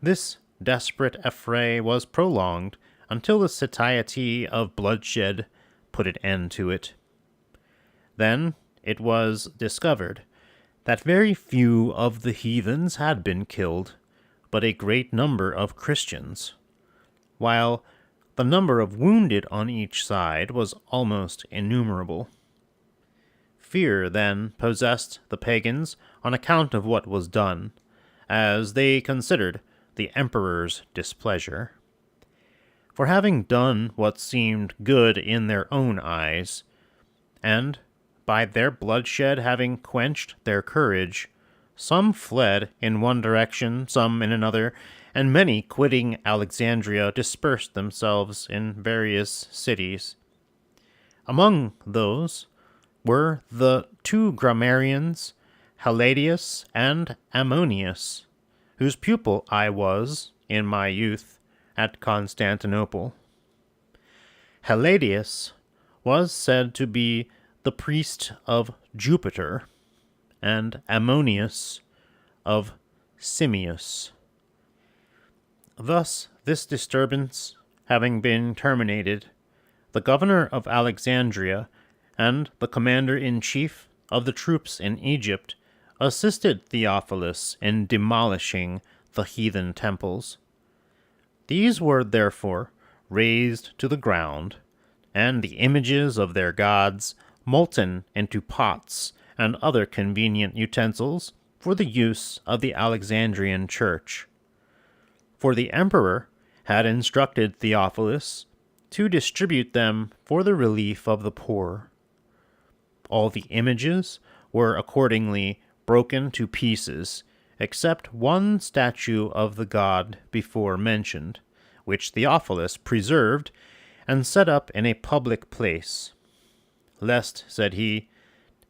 This desperate affray was prolonged until the satiety of bloodshed put an end to it. Then it was discovered that very few of the heathens had been killed, but a great number of Christians, while the number of wounded on each side was almost innumerable. Fear then possessed the pagans on account of what was done, as they considered the emperor's displeasure. For having done what seemed good in their own eyes, and by their bloodshed having quenched their courage, some fled in one direction, some in another, and many, quitting Alexandria, dispersed themselves in various cities. Among those were the two grammarians, Meletius and Ammonius, whose pupil I was, in my youth, at Constantinople. Meletius was said to be the priest of Jupiter, and Ammonius of Simius. Thus, this disturbance having been terminated, the governor of Alexandria and the commander-in-chief of the troops in Egypt assisted Theophilus in demolishing the heathen temples. These were therefore razed to the ground, and the images of their gods molten into pots and other convenient utensils for the use of the Alexandrian church. For the emperor had instructed Theophilus to distribute them for the relief of the poor. All the images were accordingly broken to pieces, except one statue of the god before mentioned, which Theophilus preserved and set up in a public place, lest, said he,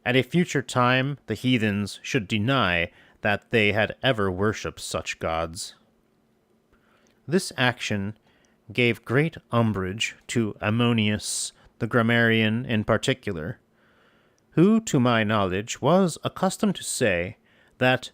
at a future time the heathens should deny that they had ever worshipped such gods. This action gave great umbrage to Ammonius the grammarian in particular, who, to my knowledge, was accustomed to say that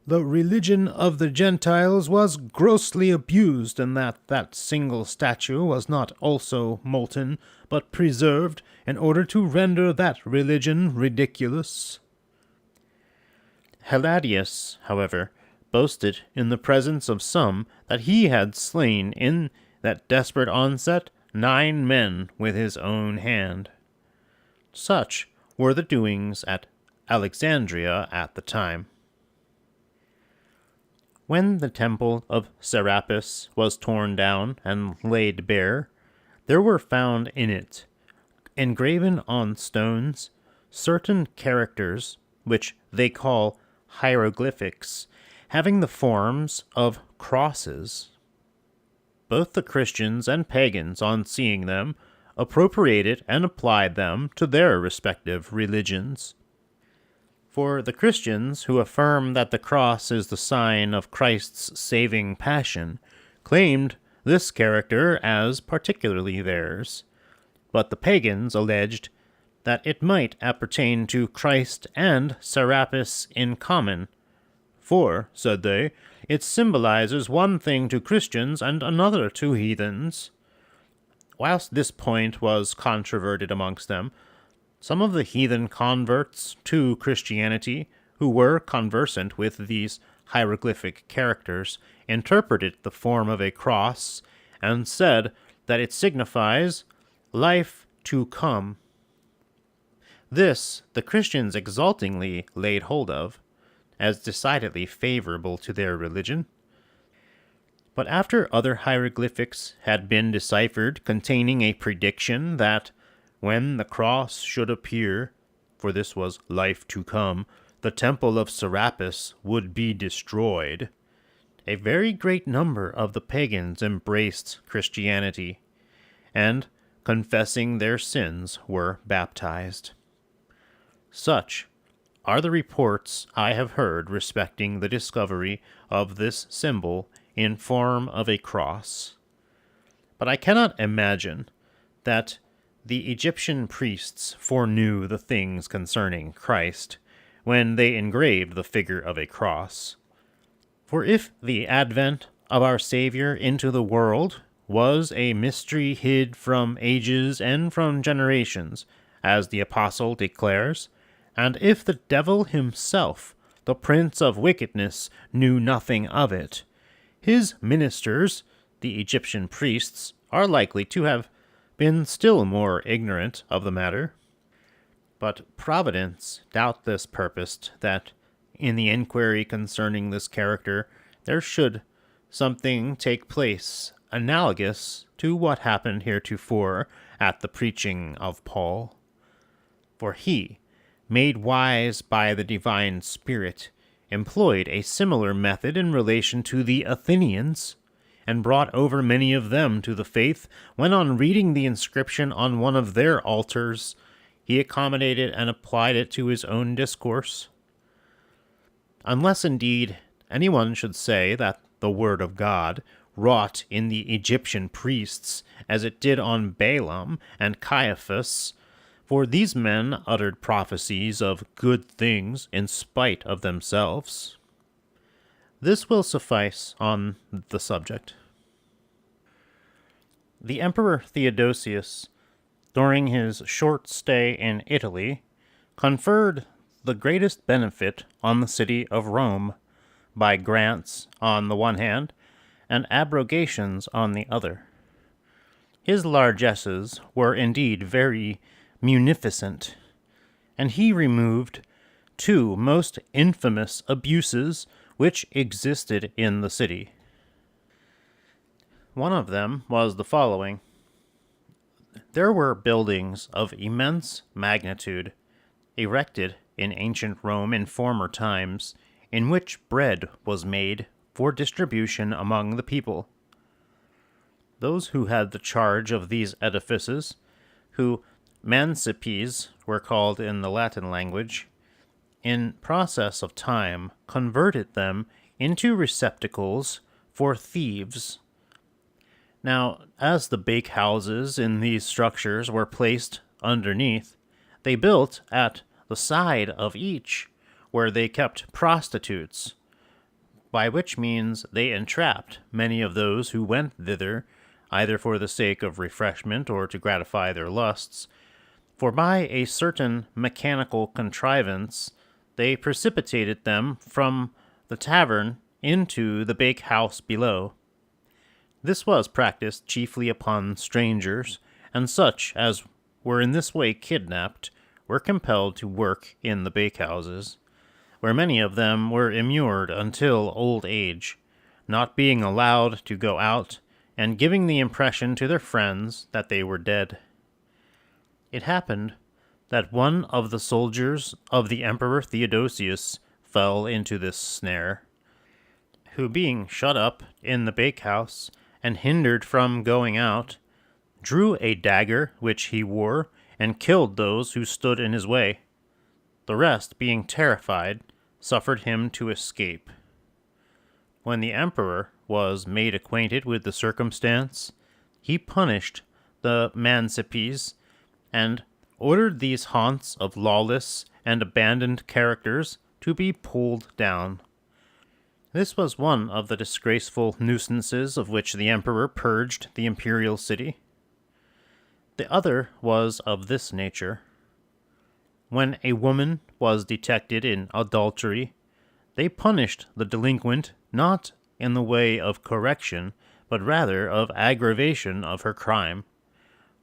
the religion of the Gentiles was grossly abused, and that single statue was not also molten, but preserved in order to render that religion ridiculous. Meletius, however, boasted in the presence of some that he had slain in that desperate onset 9 men with his own hand. Such were the doings at Alexandria at the time. When the temple of Serapis was torn down and laid bare, there were found in it, engraven on stones, certain characters, which they call hieroglyphics, having the forms of crosses. Both the Christians and pagans, on seeing them, appropriated and applied them to their respective religions. For the Christians, who affirm that the cross is the sign of Christ's saving passion, claimed this character as particularly theirs, but the pagans alleged that it might appertain to Christ and Serapis in common, for, said they, it symbolizes one thing to Christians and another to heathens. Whilst this point was controverted amongst them, some of the heathen converts to Christianity, who were conversant with these hieroglyphic characters, interpreted the form of a cross, and said that it signifies life to come. This the Christians exultingly laid hold of, as decidedly favorable to their religion. But after other hieroglyphics had been deciphered containing a prediction that, when the cross should appear, for this was life to come, the temple of Serapis would be destroyed, a very great number of the pagans embraced Christianity, and, confessing their sins, were baptized. Such are the reports I have heard respecting the discovery of this symbol in form of a cross. But I cannot imagine that the Egyptian priests foreknew the things concerning Christ when they engraved the figure of a cross. For if the advent of our Savior into the world was a mystery hid from ages and from generations, as the apostle declares, and if the devil himself, the prince of wickedness, knew nothing of it, his ministers, the Egyptian priests, are likely to have been still more ignorant of the matter. But Providence doubtless purposed that, in the inquiry concerning this character, there should something take place analogous to what happened heretofore at the preaching of Paul. For he, made wise by the divine Spirit, employed a similar method in relation to the Athenians, and brought over many of them to the faith, when on reading the inscription on one of their altars, he accommodated and applied it to his own discourse. Unless, indeed, anyone should say that the word of God wrought in the Egyptian priests as it did on Balaam and Caiaphas, for these men uttered prophecies of good things in spite of themselves. This will suffice on the subject. The Emperor Theodosius, during his short stay in Italy, conferred the greatest benefit on the city of Rome by grants on the one hand and abrogations on the other. His largesses were indeed very munificent, and he removed 2 most infamous abuses which existed in the city. One of them was the following. There were buildings of immense magnitude erected in ancient Rome in former times, in which bread was made for distribution among the people. Those who had the charge of these edifices, who mancipes were called in the Latin language, in process of time, converted them into receptacles for thieves. Now, as the bakehouses in these structures were placed underneath, they built at the side of each, where they kept prostitutes, by which means they entrapped many of those who went thither, either for the sake of refreshment or to gratify their lusts, for by a certain mechanical contrivance they precipitated them from the tavern into the bakehouse below. This was practiced chiefly upon strangers, and such as were in this way kidnapped were compelled to work in the bakehouses, where many of them were immured until old age, not being allowed to go out, and giving the impression to their friends that they were dead. It happened that one of the soldiers of the Emperor Theodosius fell into this snare, who, being shut up in the bakehouse and hindered from going out, drew a dagger which he wore and killed those who stood in his way. The rest, being terrified, suffered him to escape. When the emperor was made acquainted with the circumstance, he punished the mancipes and ordered these haunts of lawless and abandoned characters to be pulled down. This was one of the disgraceful nuisances of which the emperor purged the imperial city. The other was of this nature. When a woman was detected in adultery, they punished the delinquent not in the way of correction, but rather of aggravation of her crime.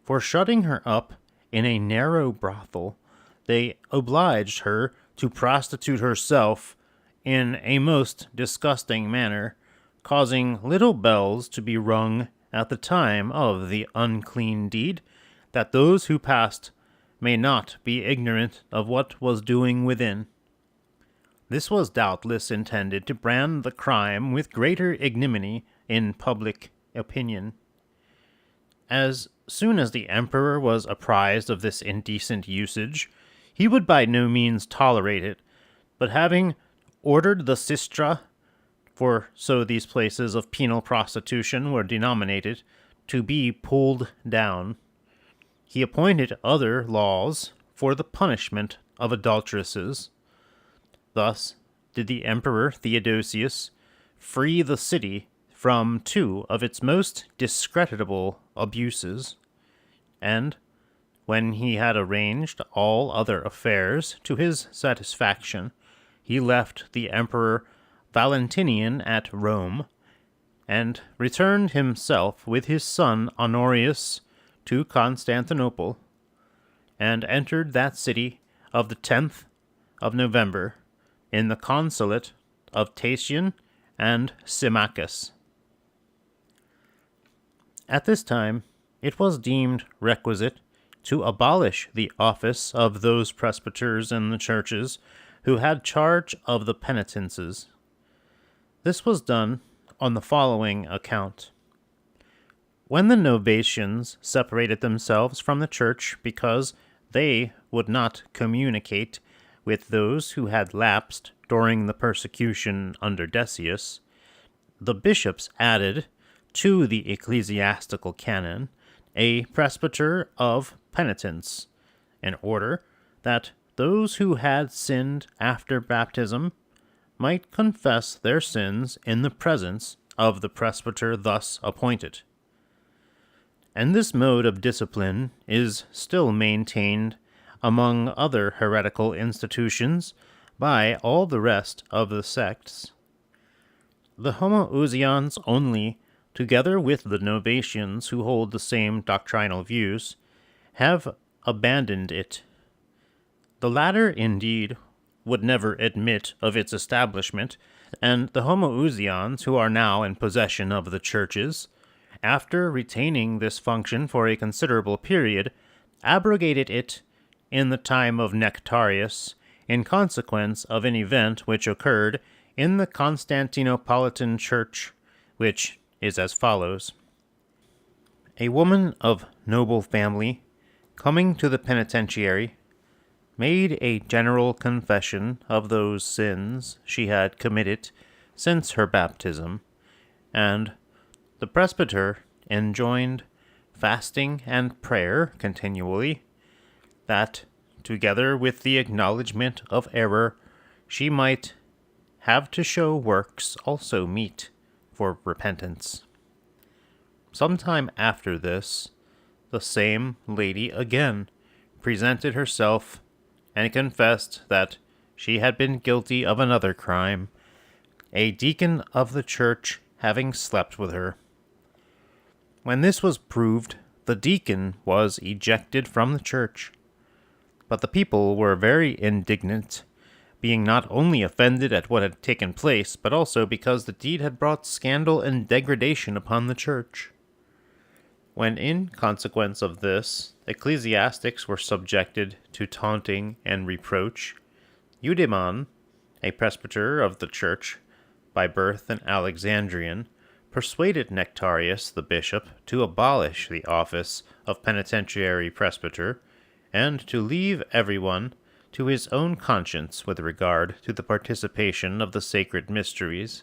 For shutting her up in a narrow brothel, they obliged her to prostitute herself in a most disgusting manner, causing little bells to be rung at the time of the unclean deed, that those who passed may not be ignorant of what was doing within. This was doubtless intended to brand the crime with greater ignominy in public opinion. As soon as the emperor was apprised of this indecent usage, he would by no means tolerate it, but having ordered the sistra, for so these places of penal prostitution were denominated, to be pulled down, he appointed other laws for the punishment of adulteresses. Thus did the Emperor Theodosius free the city from two of its most discreditable abuses, and, when he had arranged all other affairs to his satisfaction, he left the Emperor Valentinian at Rome, and returned himself with his son Honorius to Constantinople, and entered that city of the 10th of November, in the consulate of Tatian and Symmachus. At this time, it was deemed requisite to abolish the office of those presbyters in the churches who had charge of the penitences. This was done on the following account. When the Novatians separated themselves from the church because they would not communicate with those who had lapsed during the persecution under Decius, the bishops added to the ecclesiastical canon a presbyter of penitence, in order that those who had sinned after baptism might confess their sins in the presence of the presbyter thus appointed. And this mode of discipline is still maintained among other heretical institutions by all the rest of the sects. The Homoousians only, together with the Novatians who hold the same doctrinal views, have abandoned it. The latter, indeed, would never admit of its establishment, and the Homoousians who are now in possession of the churches, after retaining this function for a considerable period, abrogated it in the time of Nectarius, in consequence of an event which occurred in the Constantinopolitan Church, which is as follows. A woman of noble family, coming to the penitentiary, made a general confession of those sins she had committed since her baptism, and the presbyter enjoined fasting and prayer continually, that, together with the acknowledgment of error, she might have to show works also meet for repentance. Sometime after this, the same lady again presented herself and confessed that she had been guilty of another crime, a deacon of the church having slept with her. When this was proved, the deacon was ejected from the church. But the people were very indignant, being not only offended at what had taken place, but also because the deed had brought scandal and degradation upon the church. When in consequence of this, ecclesiastics were subjected to taunting and reproach, Eudaemon, a presbyter of the church, by birth an Alexandrian, persuaded Nectarius the bishop to abolish the office of penitentiary presbyter, and to leave everyone to his own conscience with regard to the participation of the sacred mysteries.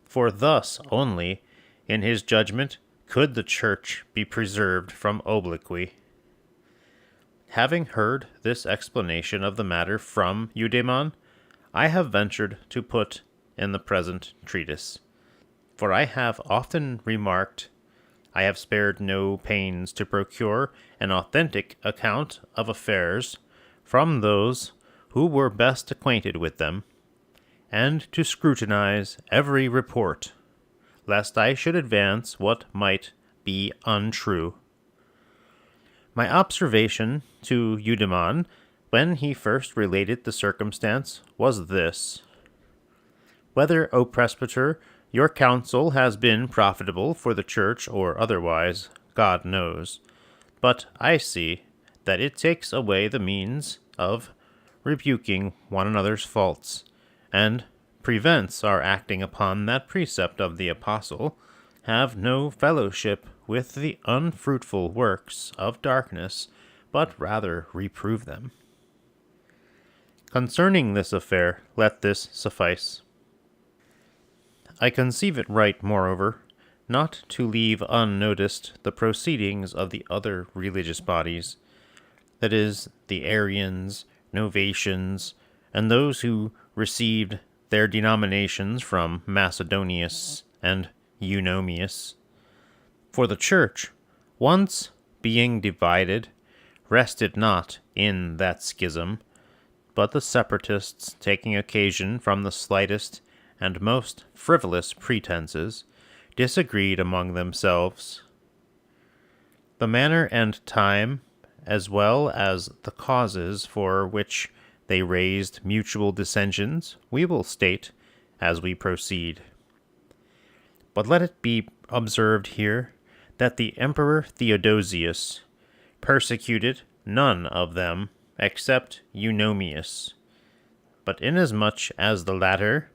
For thus only, in his judgment, could the church be preserved from obloquy. Having heard this explanation of the matter from Eudaemon, I have ventured to put in the present treatise. For I have often remarked, I have spared no pains to procure an authentic account of affairs from those who were best acquainted with them, and to scrutinize every report, lest I should advance what might be untrue. My observation to Eudaemon, when he first related the circumstance, was this: whether, O presbyter, your counsel has been profitable for the church or otherwise, God knows. But I see that it takes away the means of rebuking one another's faults, and prevents our acting upon that precept of the apostle, have no fellowship with the unfruitful works of darkness, but rather reprove them. Concerning this affair, let this suffice. I conceive it right, moreover, not to leave unnoticed the proceedings of the other religious bodies, that is, the Arians, Novatians, and those who received their denominations from Macedonius and Eunomius. For the church, once being divided, rested not in that schism, but the separatists, taking occasion from the slightest and most frivolous pretenses, disagreed among themselves. The manner and time, as well as the causes for which they raised mutual dissensions, we will state as we proceed. But let it be observed here that the Emperor Theodosius persecuted none of them except Eunomius, but inasmuch as the latter,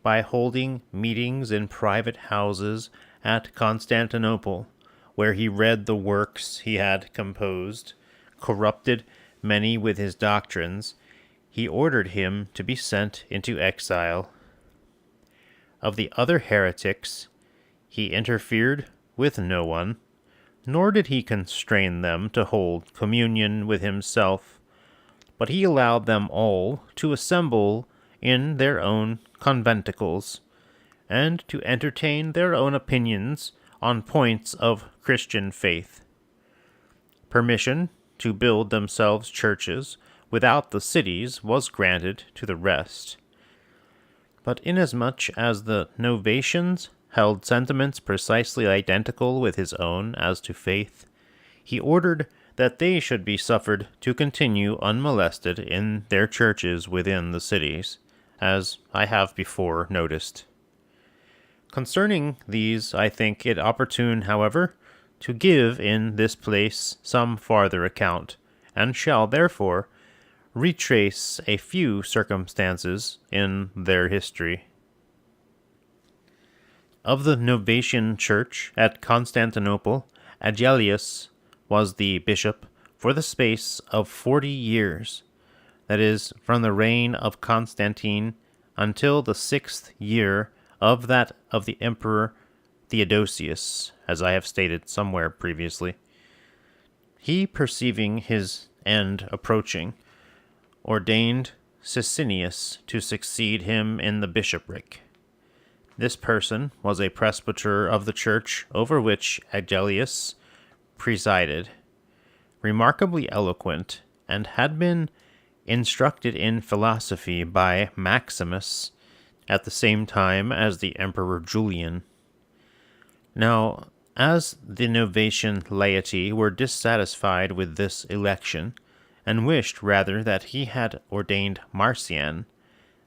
by holding meetings in private houses at Constantinople, where he read the works he had composed, corrupted many with his doctrines, he ordered him to be sent into exile. Of the other heretics, he interfered with no one, nor did he constrain them to hold communion with himself, but he allowed them all to assemble in their own conventicles, and to entertain their own opinions on points of Christian faith. Permission to build themselves churches without the cities was granted to the rest. But inasmuch as the Novatians held sentiments precisely identical with his own as to faith, he ordered that they should be suffered to continue unmolested in their churches within the cities, as I have before noticed. Concerning these, I think it opportune, however, to give in this place some farther account, and shall therefore retrace a few circumstances in their history. Of the Novatian Church at Constantinople, Ascholius was the bishop for the space of 40 years, that is, from the reign of Constantine until the 6th year of that of the Emperor Theodosius, as I have stated somewhere previously. He, perceiving his end approaching, ordained Sicinius to succeed him in the bishopric. This person was a presbyter of the church over which Ascholius presided, remarkably eloquent, and had been instructed in philosophy by Maximus at the same time as the Emperor Julian. Now, as the Novatian laity were dissatisfied with this election, and wished rather that he had ordained Marcian,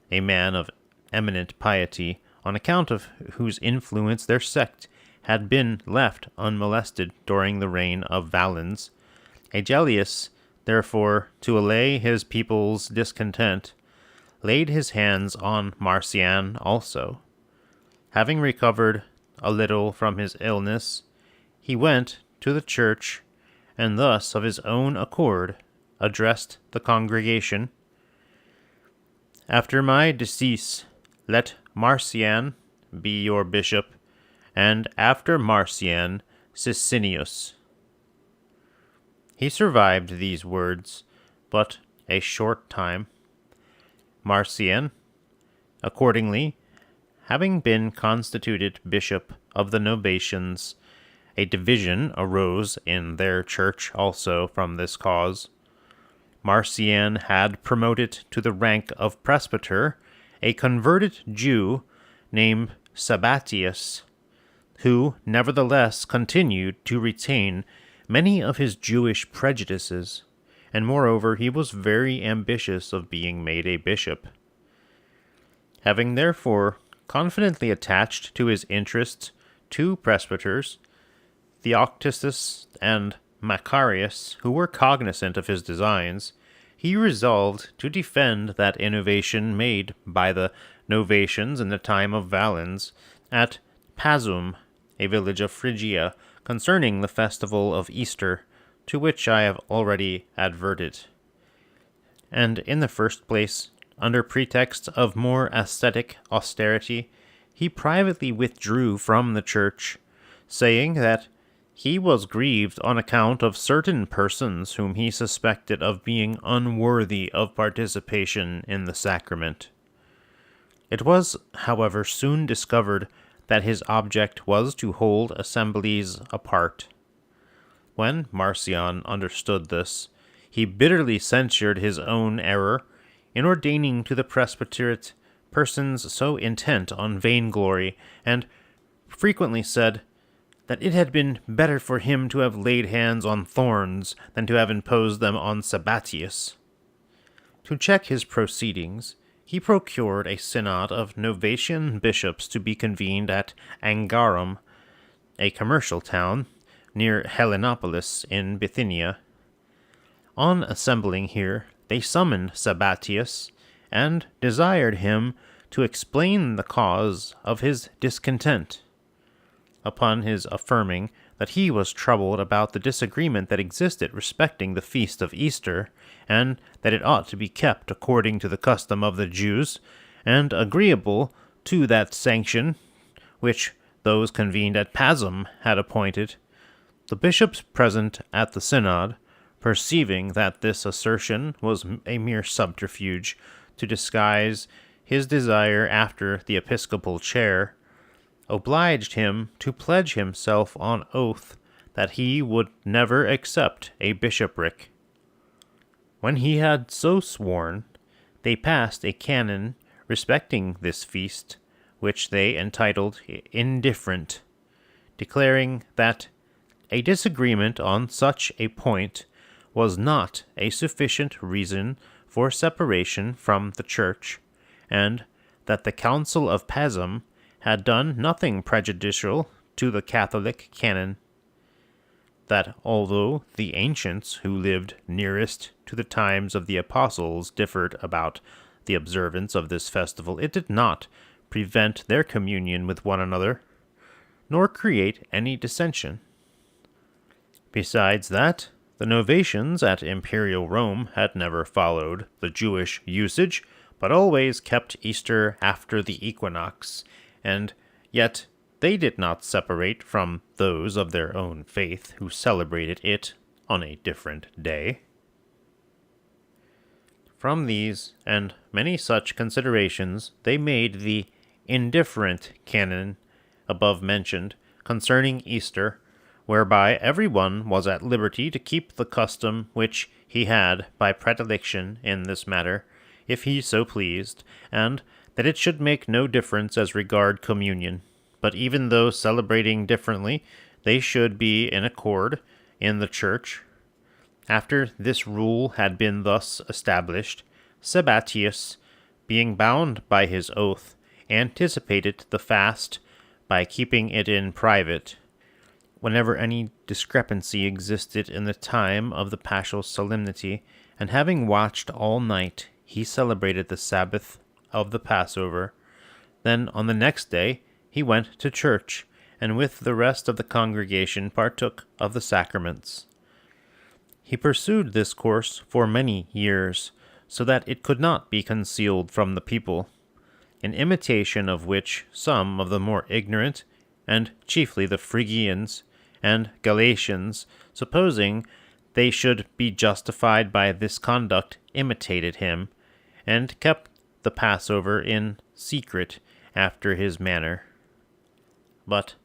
a man of eminent piety, on account of whose influence their sect had been left unmolested during the reign of Valens, Ascholius, therefore, to allay his people's discontent, laid his hands on Marcian also. Having recovered a little from his illness, he went to the church, and thus of his own accord addressed the congregation: "After my decease, let Marcian be your bishop, and after Marcian, Sicinius." He survived these words but a short time. Marcian, accordingly, having been constituted bishop of the Novatians, a division arose in their church also from this cause. Marcian had promoted to the rank of presbyter a converted Jew named Sabbatius, who nevertheless continued to retain many of his Jewish prejudices, and moreover he was very ambitious of being made a bishop. Having therefore confidently attached to his interests 2 presbyters, Theoctistus and Macarius, who were cognizant of his designs, he resolved to defend that innovation made by the Novatians in the time of Valens at Pasum, a village of Phrygia, concerning the festival of Easter, to which I have already adverted. And in the first place, under pretext of more ascetic austerity, he privately withdrew from the church, saying that he was grieved on account of certain persons whom he suspected of being unworthy of participation in the sacrament. It was, however, soon discovered that his object was to hold assemblies apart. When Marcian understood this, he bitterly censured his own error in ordaining to the presbyterate persons so intent on vainglory, and frequently said that it had been better for him to have laid hands on thorns than to have imposed them on Sabbatius. To check his proceedings, he procured a synod of Novatian bishops to be convened at Angarum, a commercial town near Helenopolis in Bithynia. On assembling here, they summoned Sabbatius and desired him to explain the cause of his discontent. Upon his affirming that he was troubled about the disagreement that existed respecting the feast of Easter, and that it ought to be kept according to the custom of the Jews, and agreeable to that sanction which those convened at Pasum had appointed, the bishops present at the synod, perceiving that this assertion was a mere subterfuge to disguise his desire after the episcopal chair, obliged him to pledge himself on oath that he would never accept a bishopric. When he had so sworn, they passed a canon respecting this feast, which they entitled Indifferent, declaring that a disagreement on such a point was not a sufficient reason for separation from the Church, and that the Council of Pasum had done nothing prejudicial to the Catholic canon. That although the ancients who lived nearest to the times of the apostles differed about the observance of this festival, it did not prevent their communion with one another, nor create any dissension. Besides that, The Novatians at imperial Rome had never followed the Jewish usage, but always kept Easter after the equinox, and yet they did not separate from those of their own faith who celebrated it on a different day. From these and many such considerations, they made the indifferent canon above mentioned concerning Easter, whereby everyone was at liberty to keep the custom which he had by predilection in this matter, if he so pleased, and that it should make no difference as regard communion, but even though celebrating differently, they should be in accord in the church. After this rule had been thus established, Sabatius, being bound by his oath, anticipated the fast by keeping it in private. Whenever any discrepancy existed in the time of the paschal solemnity, and having watched all night, he celebrated the Sabbath of the Passover. Then on the next day he went to church, and with the rest of the congregation partook of the sacraments. He pursued this course for many years, so that it could not be concealed from the people, in imitation of which some of the more ignorant, and chiefly the Phrygians and Galatians, supposing they should be justified by this conduct, imitated him, and kept the Passover in secret after his manner. But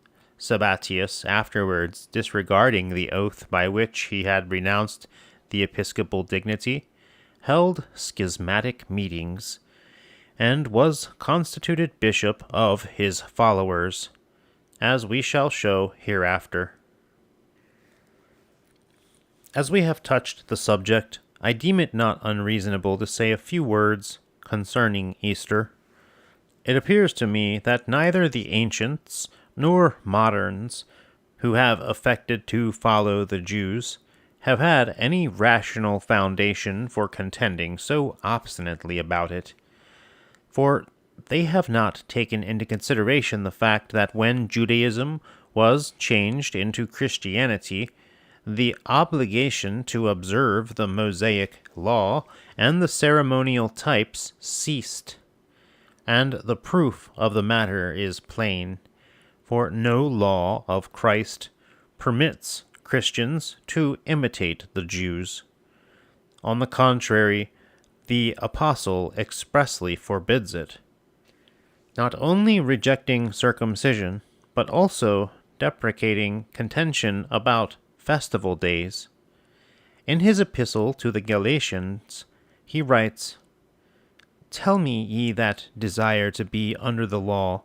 Sabatius, afterwards disregarding the oath by which he had renounced the episcopal dignity, held schismatic meetings, and was constituted bishop of his followers, as we shall show hereafter. As we have touched the subject, I deem it not unreasonable to say a few words concerning Easter. It appears to me that neither the ancients nor moderns, who have affected to follow the Jews, have had any rational foundation for contending so obstinately about it. For they have not taken into consideration the fact that when Judaism was changed into Christianity, the obligation to observe the Mosaic law and the ceremonial types ceased. And the proof of the matter is plain, for no law of Christ permits Christians to imitate the Jews. On the contrary, the apostle expressly forbids it, not only rejecting circumcision, but also deprecating contention about festival days. In his epistle to the Galatians, he writes, "Tell me, ye that desire to be under the law,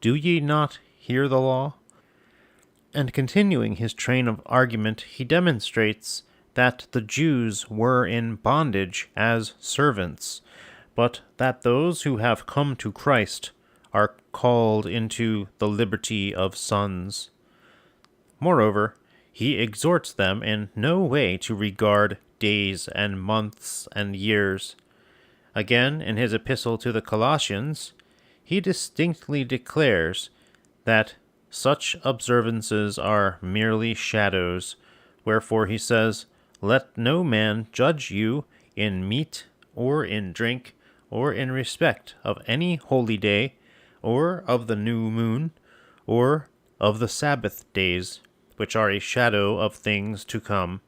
do ye not hear the law?" And continuing his train of argument, he demonstrates that the Jews were in bondage as servants, but that those who have come to Christ are called into the liberty of sons. Moreover, he exhorts them in no way to regard days and months and years. Again, in his epistle to the Colossians, he distinctly declares that such observances are merely shadows, wherefore he says, "Let no man judge you in meat, or in drink, or in respect of any holy day, or of the new moon, or of the Sabbath days, which are a shadow of things to come."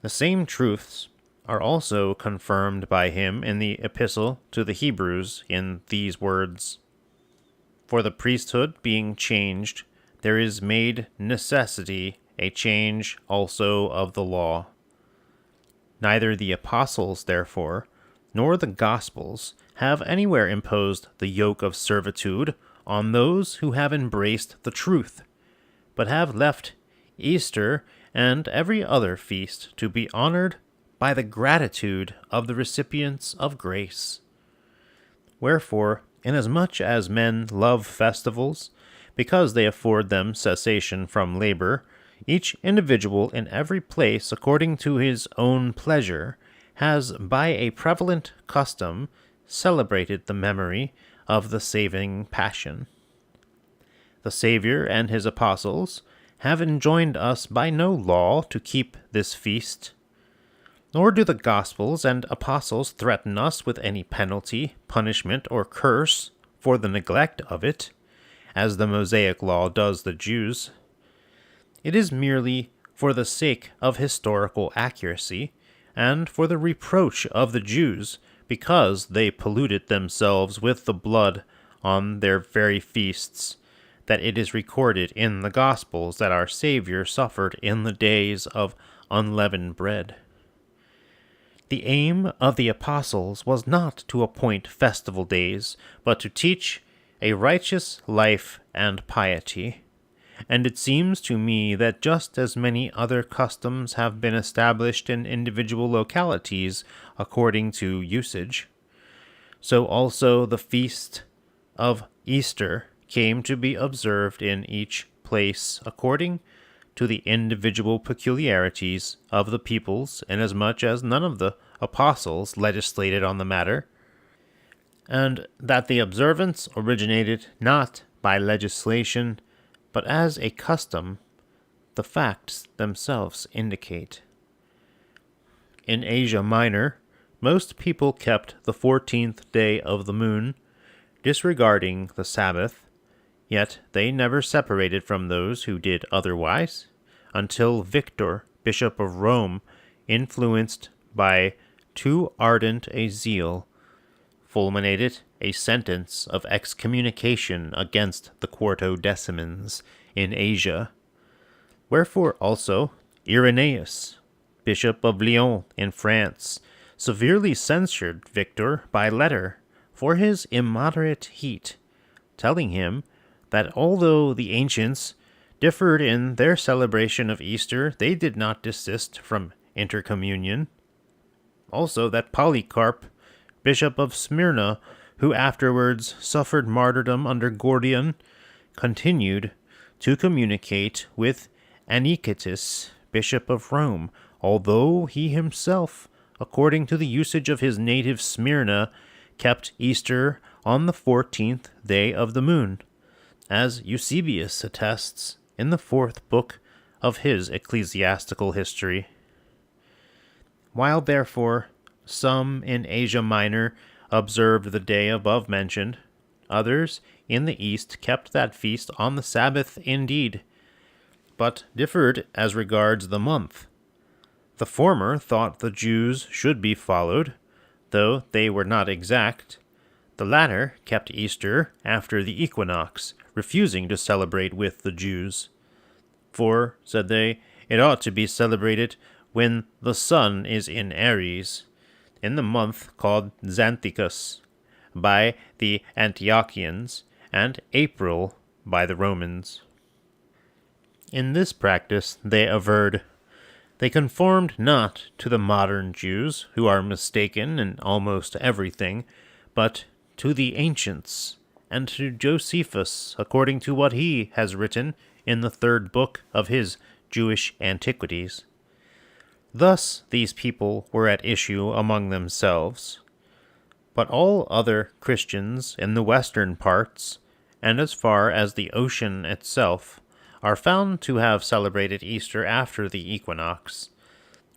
The same truths are also confirmed by him in the epistle to the Hebrews in these words, "For the priesthood being changed, there is made necessity a change also of the law." Neither the apostles, therefore, nor the Gospels have anywhere imposed the yoke of servitude on those who have embraced the truth, but have left Easter and every other feast to be honored by the gratitude of the recipients of grace. Wherefore, inasmuch as men love festivals, because they afford them cessation from labor, each individual in every place, according to his own pleasure, has by a prevalent custom celebrated the memory of the saving passion. The Savior and his apostles have enjoined us by no law to keep this feast, nor do the Gospels and Apostles threaten us with any penalty, punishment, or curse for the neglect of it, as the Mosaic law does the Jews. It is merely for the sake of historical accuracy, and for the reproach of the Jews, because they polluted themselves with the blood on their very feasts, that it is recorded in the Gospels that our Savior suffered in the days of unleavened bread. The aim of the apostles was not to appoint festival days, but to teach a righteous life and piety. And it seems to me that just as many other customs have been established in individual localities according to usage, so also the feast of Easter came to be observed in each place according to the individual peculiarities of the peoples, inasmuch as none of the apostles legislated on the matter, and that the observance originated not by legislation, but as a custom, the facts themselves indicate. In Asia Minor, most people kept the 14th day of the moon, disregarding the Sabbath, yet they never separated from those who did otherwise, until Victor, Bishop of Rome, influenced by too ardent a zeal, fulminated a sentence of excommunication against the Quartodecimans in Asia. Wherefore also Irenaeus, Bishop of Lyons in France, severely censured Victor by letter for his immoderate heat, telling him that although the ancients differed in their celebration of Easter, they did not desist from intercommunion. Also that Polycarp, Bishop of Smyrna, who afterwards suffered martyrdom under Gordian, continued to communicate with Anicetus, Bishop of Rome, although he himself, according to the usage of his native Smyrna, kept Easter on the 14th day of the moon, as Eusebius attests in the 4th book of his ecclesiastical history. While therefore some in Asia Minor observed the day above mentioned, others in the East kept that feast on the Sabbath indeed, but differed as regards the month. The former thought the Jews should be followed, though they were not exact. The latter kept Easter after the equinox, refusing to celebrate with the Jews. For, said they, it ought to be celebrated when the sun is in Aries, in the month called Xanthicus, by the Antiochians, and April by the Romans. In this practice, they averred, they conformed not to the modern Jews, who are mistaken in almost everything, but to the ancients, and to Josephus, according to what he has written in the 3rd book of his Jewish Antiquities. Thus these people were at issue among themselves. But all other Christians in the western parts, and as far as the ocean itself, are found to have celebrated Easter after the equinox,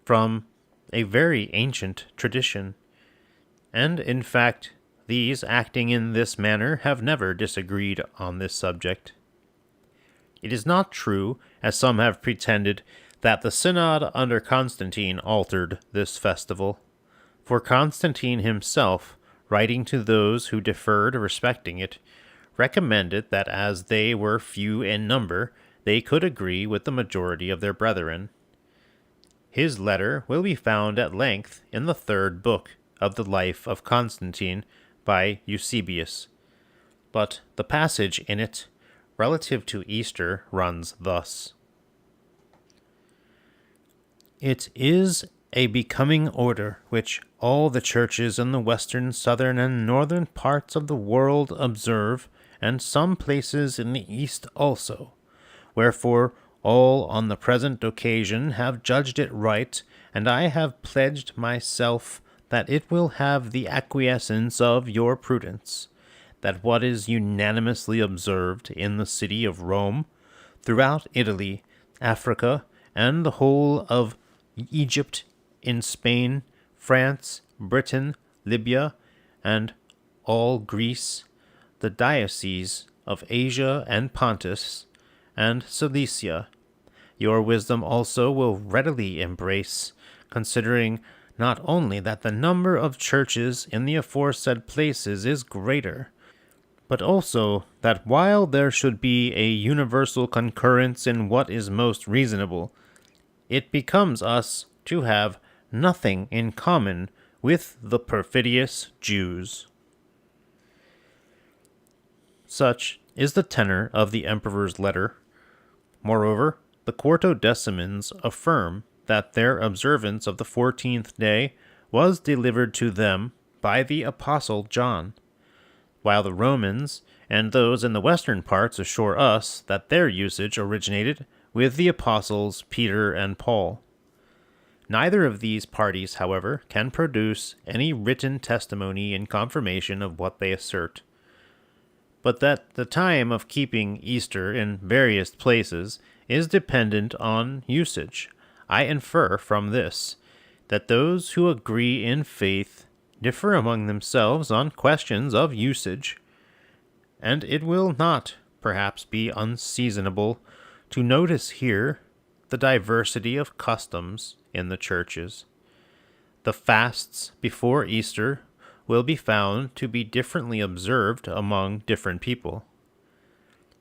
from a very ancient tradition, and in fact these acting in this manner have never disagreed on this subject. It is not true, as some have pretended, that the synod under Constantine altered this festival, for Constantine himself, writing to those who differed respecting it, recommended that as they were few in number, they could agree with the majority of their brethren. His letter will be found at length in the 3rd book of the Life of Constantine by Eusebius, but the passage in it relative to Easter runs thus. It is a becoming order which all the churches in the western, southern, and northern parts of the world observe, and some places in the east also. Wherefore all on the present occasion have judged it right, and I have pledged myself that it will have the acquiescence of your prudence, that what is unanimously observed in the city of Rome, throughout Italy, Africa, and the whole of Egypt, in Spain, France, Britain, Libya, and all Greece, the dioceses of Asia and Pontus, and Cilicia. Your wisdom also will readily embrace, considering not only that the number of churches in the aforesaid places is greater, but also that while there should be a universal concurrence in what is most reasonable, it becomes us to have nothing in common with the perfidious Jews. Such is the tenor of the emperor's letter. Moreover, the Quartodecimans affirm that their observance of the 14th day was delivered to them by the Apostle John, while the Romans and those in the western parts assure us that their usage originated with the apostles Peter and Paul. Neither of these parties, however, can produce any written testimony in confirmation of what they assert, but that the time of keeping Easter in various places is dependent on usage. I infer from this that those who agree in faith differ among themselves on questions of usage, and it will not, perhaps, be unseasonable to notice here the diversity of customs in the churches. The fasts before Easter will be found to be differently observed among different people.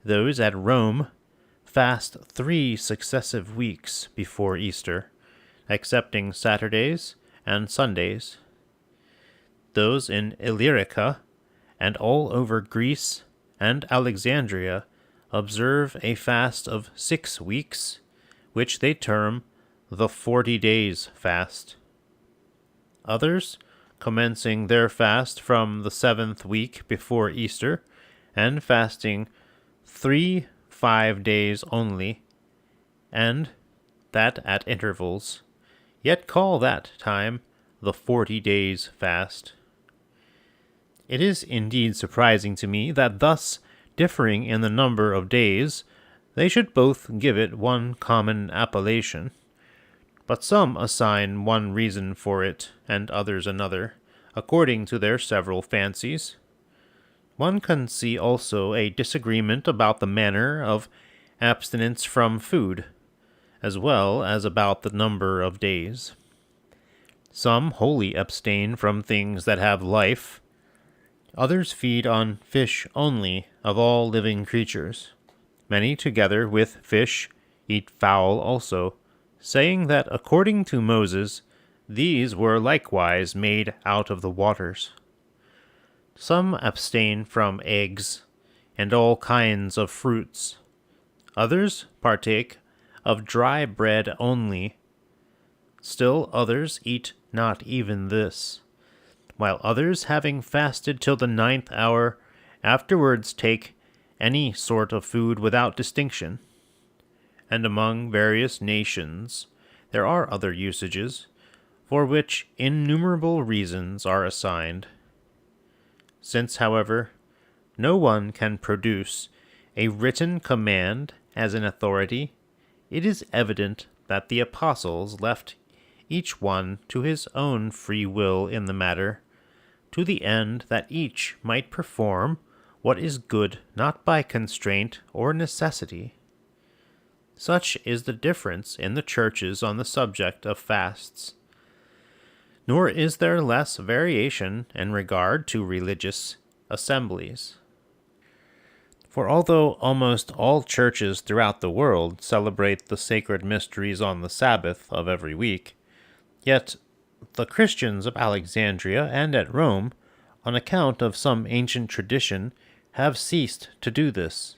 Those at Rome fast 3 successive weeks before Easter, excepting Saturdays and Sundays. Those in Illyrica and all over Greece and Alexandria observe a fast of 6 weeks, which they term the 40 days fast. Others, commencing their fast from the 7th week before Easter, and fasting 5 days only, and that at intervals, yet call that time the 40 days fast. It is indeed surprising to me that thus differing in the number of days, they should both give it one common appellation. But some assign one reason for it, and others another, according to their several fancies. One can see also a disagreement about the manner of abstinence from food, as well as about the number of days. Some wholly abstain from things that have life. Others feed on fish only of all living creatures. Many, together with fish, eat fowl also, saying that according to Moses, these were likewise made out of the waters. Some abstain from eggs and all kinds of fruits. Others partake of dry bread only. Still others eat not even this, while others, having fasted till the 9th hour, afterwards take any sort of food without distinction. And among various nations there are other usages, for which innumerable reasons are assigned. Since, however, no one can produce a written command as an authority, it is evident that the apostles left each one to his own free will in the matter, to the end that each might perform what is good not by constraint or necessity. Such is the difference in the churches on the subject of fasts. Nor is there less variation in regard to religious assemblies. For although almost all churches throughout the world celebrate the sacred mysteries on the Sabbath of every week, yet the Christians of Alexandria and at Rome, on account of some ancient tradition, have ceased to do this.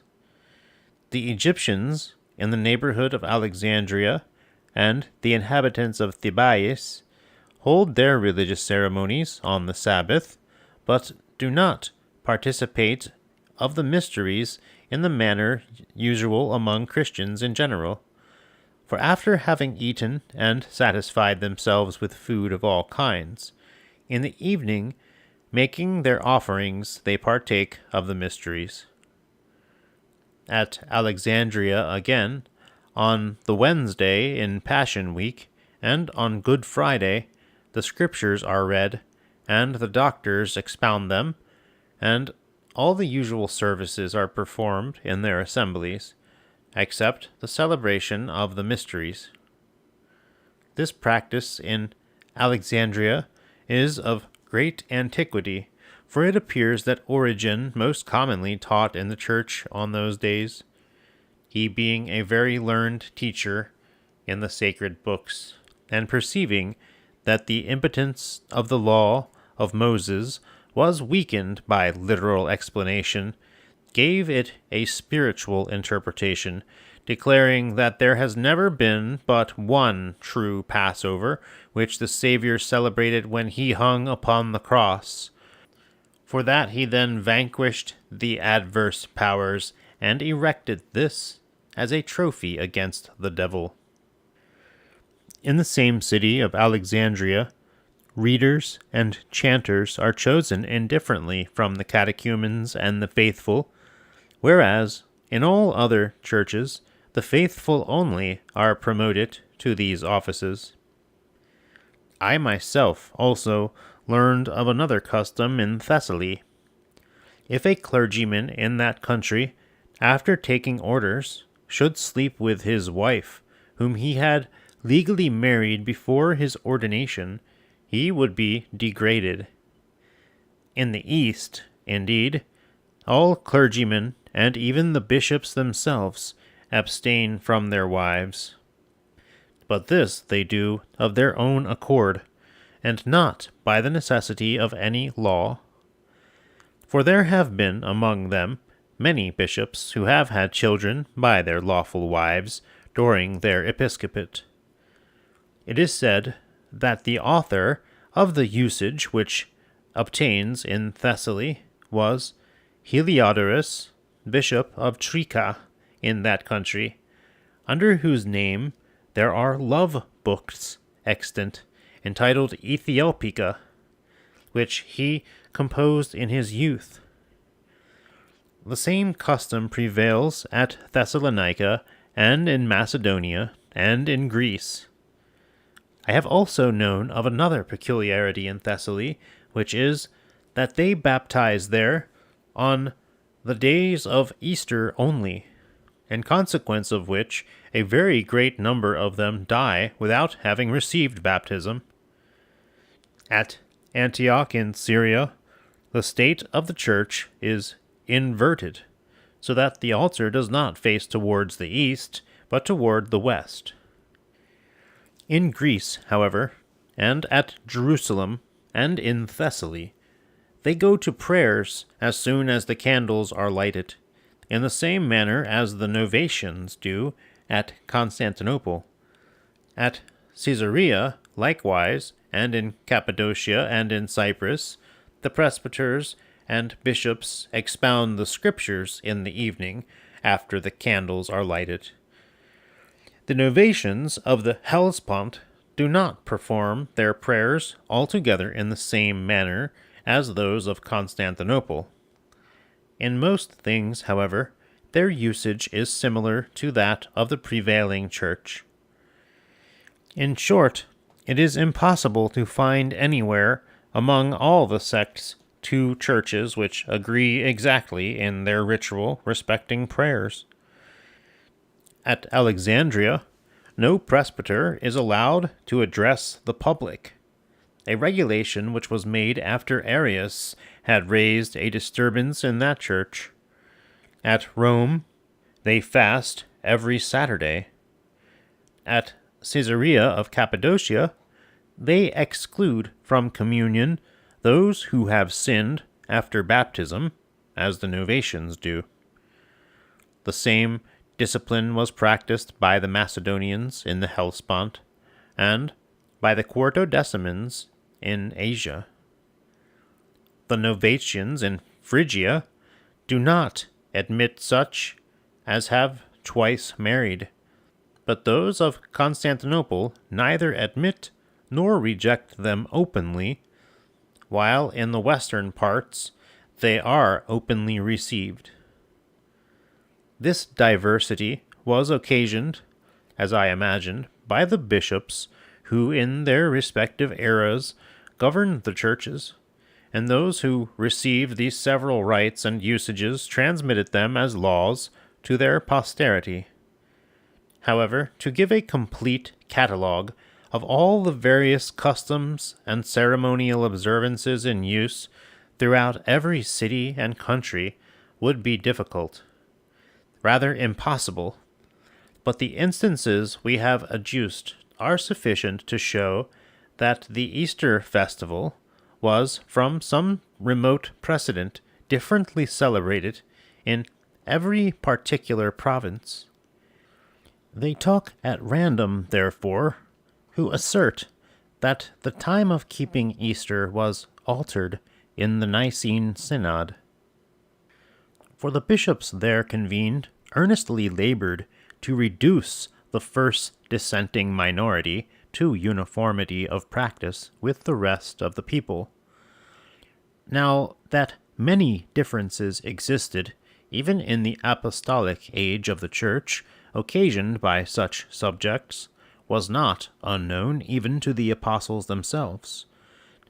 The Egyptians in the neighborhood of Alexandria and the inhabitants of Thebais hold their religious ceremonies on the Sabbath, but do not participate of the mysteries in the manner usual among Christians in general. For after having eaten and satisfied themselves with food of all kinds, in the evening, making their offerings, they partake of the mysteries. At Alexandria, again, on the Wednesday in Passion Week, and on Good Friday, the Scriptures are read, and the doctors expound them, and all the usual services are performed in their assemblies, except the celebration of the mysteries. This practice in Alexandria is of great antiquity, for it appears that Origen most commonly taught in the church on those days, he being a very learned teacher in the sacred books, and perceiving that the impotence of the law of Moses was weakened by literal explanation, gave it a spiritual interpretation, declaring that there has never been but one true Passover, which the Savior celebrated when he hung upon the cross. For that he then vanquished the adverse powers, and erected this as a trophy against the devil. In the same city of Alexandria, readers and chanters are chosen indifferently from the catechumens and the faithful, whereas in all other churches the faithful only are promoted to these offices. I myself also learned of another custom in Thessaly. If a clergyman in that country, after taking orders, should sleep with his wife, whom he had legally married before his ordination, he would be degraded. In the East, indeed, all clergymen, and even the bishops themselves, abstain from their wives. But this they do of their own accord, and not by the necessity of any law. For there have been among them many bishops who have had children by their lawful wives during their episcopate. It is said that the author of the usage which obtains in Thessaly was Heliodorus, Bishop of Trica, in that country, under whose name there are love books extant, entitled Ethiopica, which he composed in his youth. The same custom prevails at Thessalonica, and in Macedonia, and in Greece. I have also known of another peculiarity in Thessaly, which is that they baptize there on the days of Easter only, in consequence of which a very great number of them die without having received baptism. At Antioch in Syria, the state of the church is inverted, so that the altar does not face towards the east, but toward the west. In Greece, however, and at Jerusalem, and in Thessaly, they go to prayers as soon as the candles are lighted, in the same manner as the Novatians do at Constantinople. At Caesarea, likewise, and in Cappadocia and in Cyprus, the presbyters and bishops expound the Scriptures in the evening, after the candles are lighted. The Novatians of the Hellespont do not perform their prayers altogether in the same manner as those of Constantinople. In most things, however, their usage is similar to that of the prevailing church. In short, it is impossible to find anywhere among all the sects 2 churches which agree exactly in their ritual respecting prayers. At Alexandria, no presbyter is allowed to address the public, a regulation which was made after Arius had raised a disturbance in that church. At Rome, they fast every Saturday. At Caesarea of Cappadocia, they exclude from communion those who have sinned after baptism, as the Novatians do. The same discipline was practiced by the Macedonians in the Hellespont, and by the Quartodecimans in Asia. The Novatians in Phrygia do not admit such as have twice married, but those of Constantinople neither admit nor reject them openly, while in the western parts they are openly received. This diversity was occasioned as I imagine, by the bishops who in their respective eras governed the churches, and those who received these several rites and usages transmitted them as laws to their posterity. However, to give a complete catalogue of all the various customs and ceremonial observances in use throughout every city and country would be difficult, rather impossible, but the instances we have adduced are sufficient to show that the Easter festival was, from some remote precedent, differently celebrated in every particular province. They talk at random, therefore, who assert that the time of keeping Easter was altered in the Nicene Synod. For the bishops there convened earnestly labored to reduce the first dissenting minority to uniformity of practice with the rest of the people. Now, that many differences existed, even in the apostolic age of the Church, occasioned by such subjects, was not unknown even to the apostles themselves,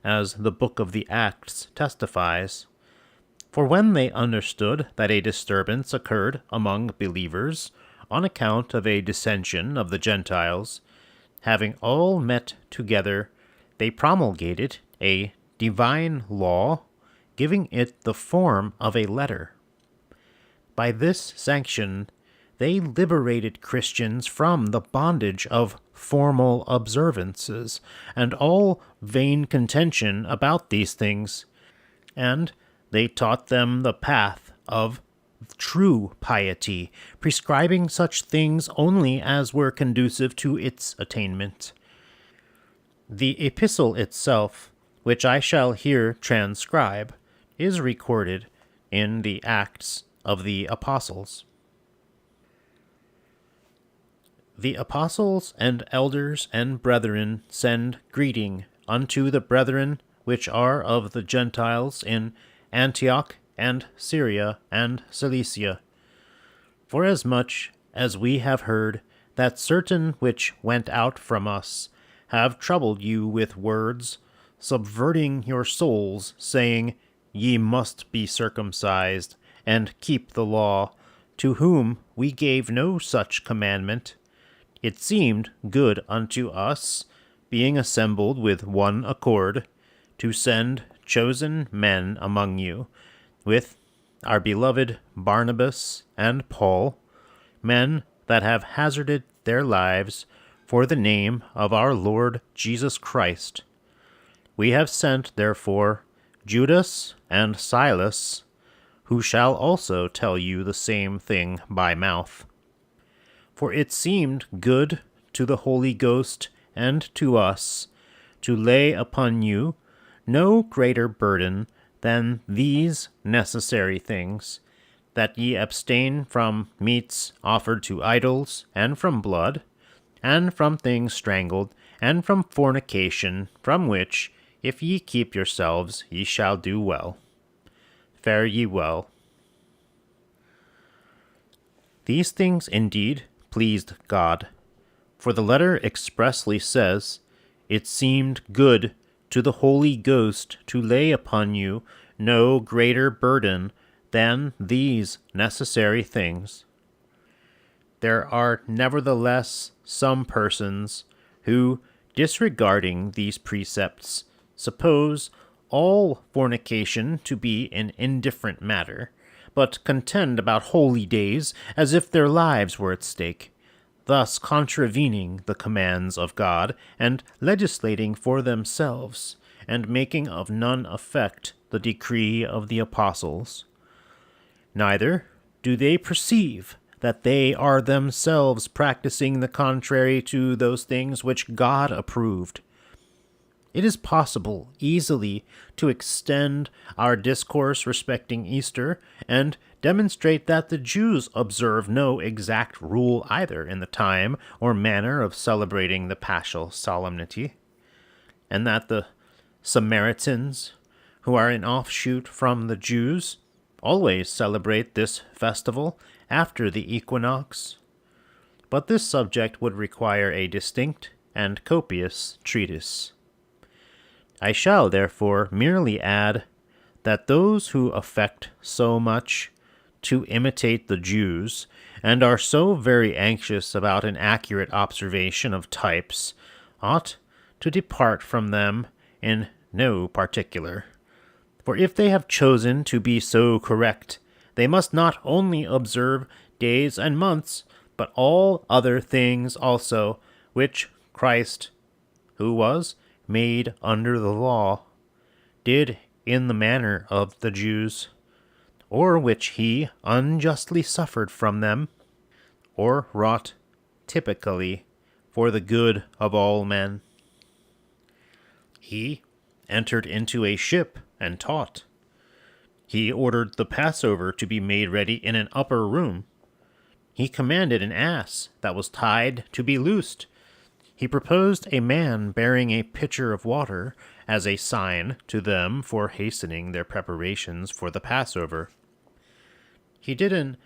as the book of the Acts testifies. For when they understood that a disturbance occurred among believers on account of a dissension of the Gentiles, having all met together, they promulgated a divine law, giving it the form of a letter. By this sanction, they liberated Christians from the bondage of formal observances and all vain contention about these things, and they taught them the path of true piety, prescribing such things only as were conducive to its attainment. The epistle itself, which I shall here transcribe, is recorded in the Acts of the Apostles. The apostles and elders and brethren send greeting unto the brethren which are of the Gentiles in Antioch and Syria and Cilicia, forasmuch as we have heard that certain which went out from us have troubled you with words, subverting your souls, saying, Ye must be circumcised, and keep the law, to whom we gave no such commandment. It seemed good unto us, being assembled with one accord, to send chosen men among you, with our beloved Barnabas and Paul, men that have hazarded their lives for the name of our Lord Jesus Christ. We have sent, therefore, Judas and Silas, who shall also tell you the same thing by mouth. For it seemed good to the Holy Ghost and to us to lay upon you no greater burden than these necessary things, that ye abstain from meats offered to idols, and from blood, and from things strangled, and from fornication, from which, if ye keep yourselves, ye shall do well. Fare ye well. These things indeed pleased God, for the letter expressly says, It seemed good to the Holy Ghost to lay upon you no greater burden than these necessary things. There are nevertheless some persons who, disregarding these precepts, suppose all fornication to be an indifferent matter, but contend about holy days as if their lives were at stake, thus contravening the commands of God, and legislating for themselves, and making of none effect the decree of the apostles. Neither do they perceive that they are themselves practicing the contrary to those things which God approved. It is possible easily to extend our discourse respecting Easter, and demonstrate that the Jews observe no exact rule either in the time or manner of celebrating the paschal solemnity, and that the Samaritans, who are an offshoot from the Jews, always celebrate this festival after the equinox. but this subject would require a distinct and copious treatise. I shall, therefore, merely add that those who affect so much to imitate the Jews, and are so very anxious about an accurate observation of types, ought to depart from them in no particular. For if they have chosen to be so correct, they must not only observe days and months, but all other things also, which Christ, who was made under the law, did in the manner of the Jews, or which he unjustly suffered from them, or wrought typically for the good of all men. He entered into a ship and taught. He ordered the Passover to be made ready in an upper room. He commanded an ass that was tied to be loosed. He proposed a man bearing a pitcher of water as a sign to them for hastening their preparations for the Passover. He did an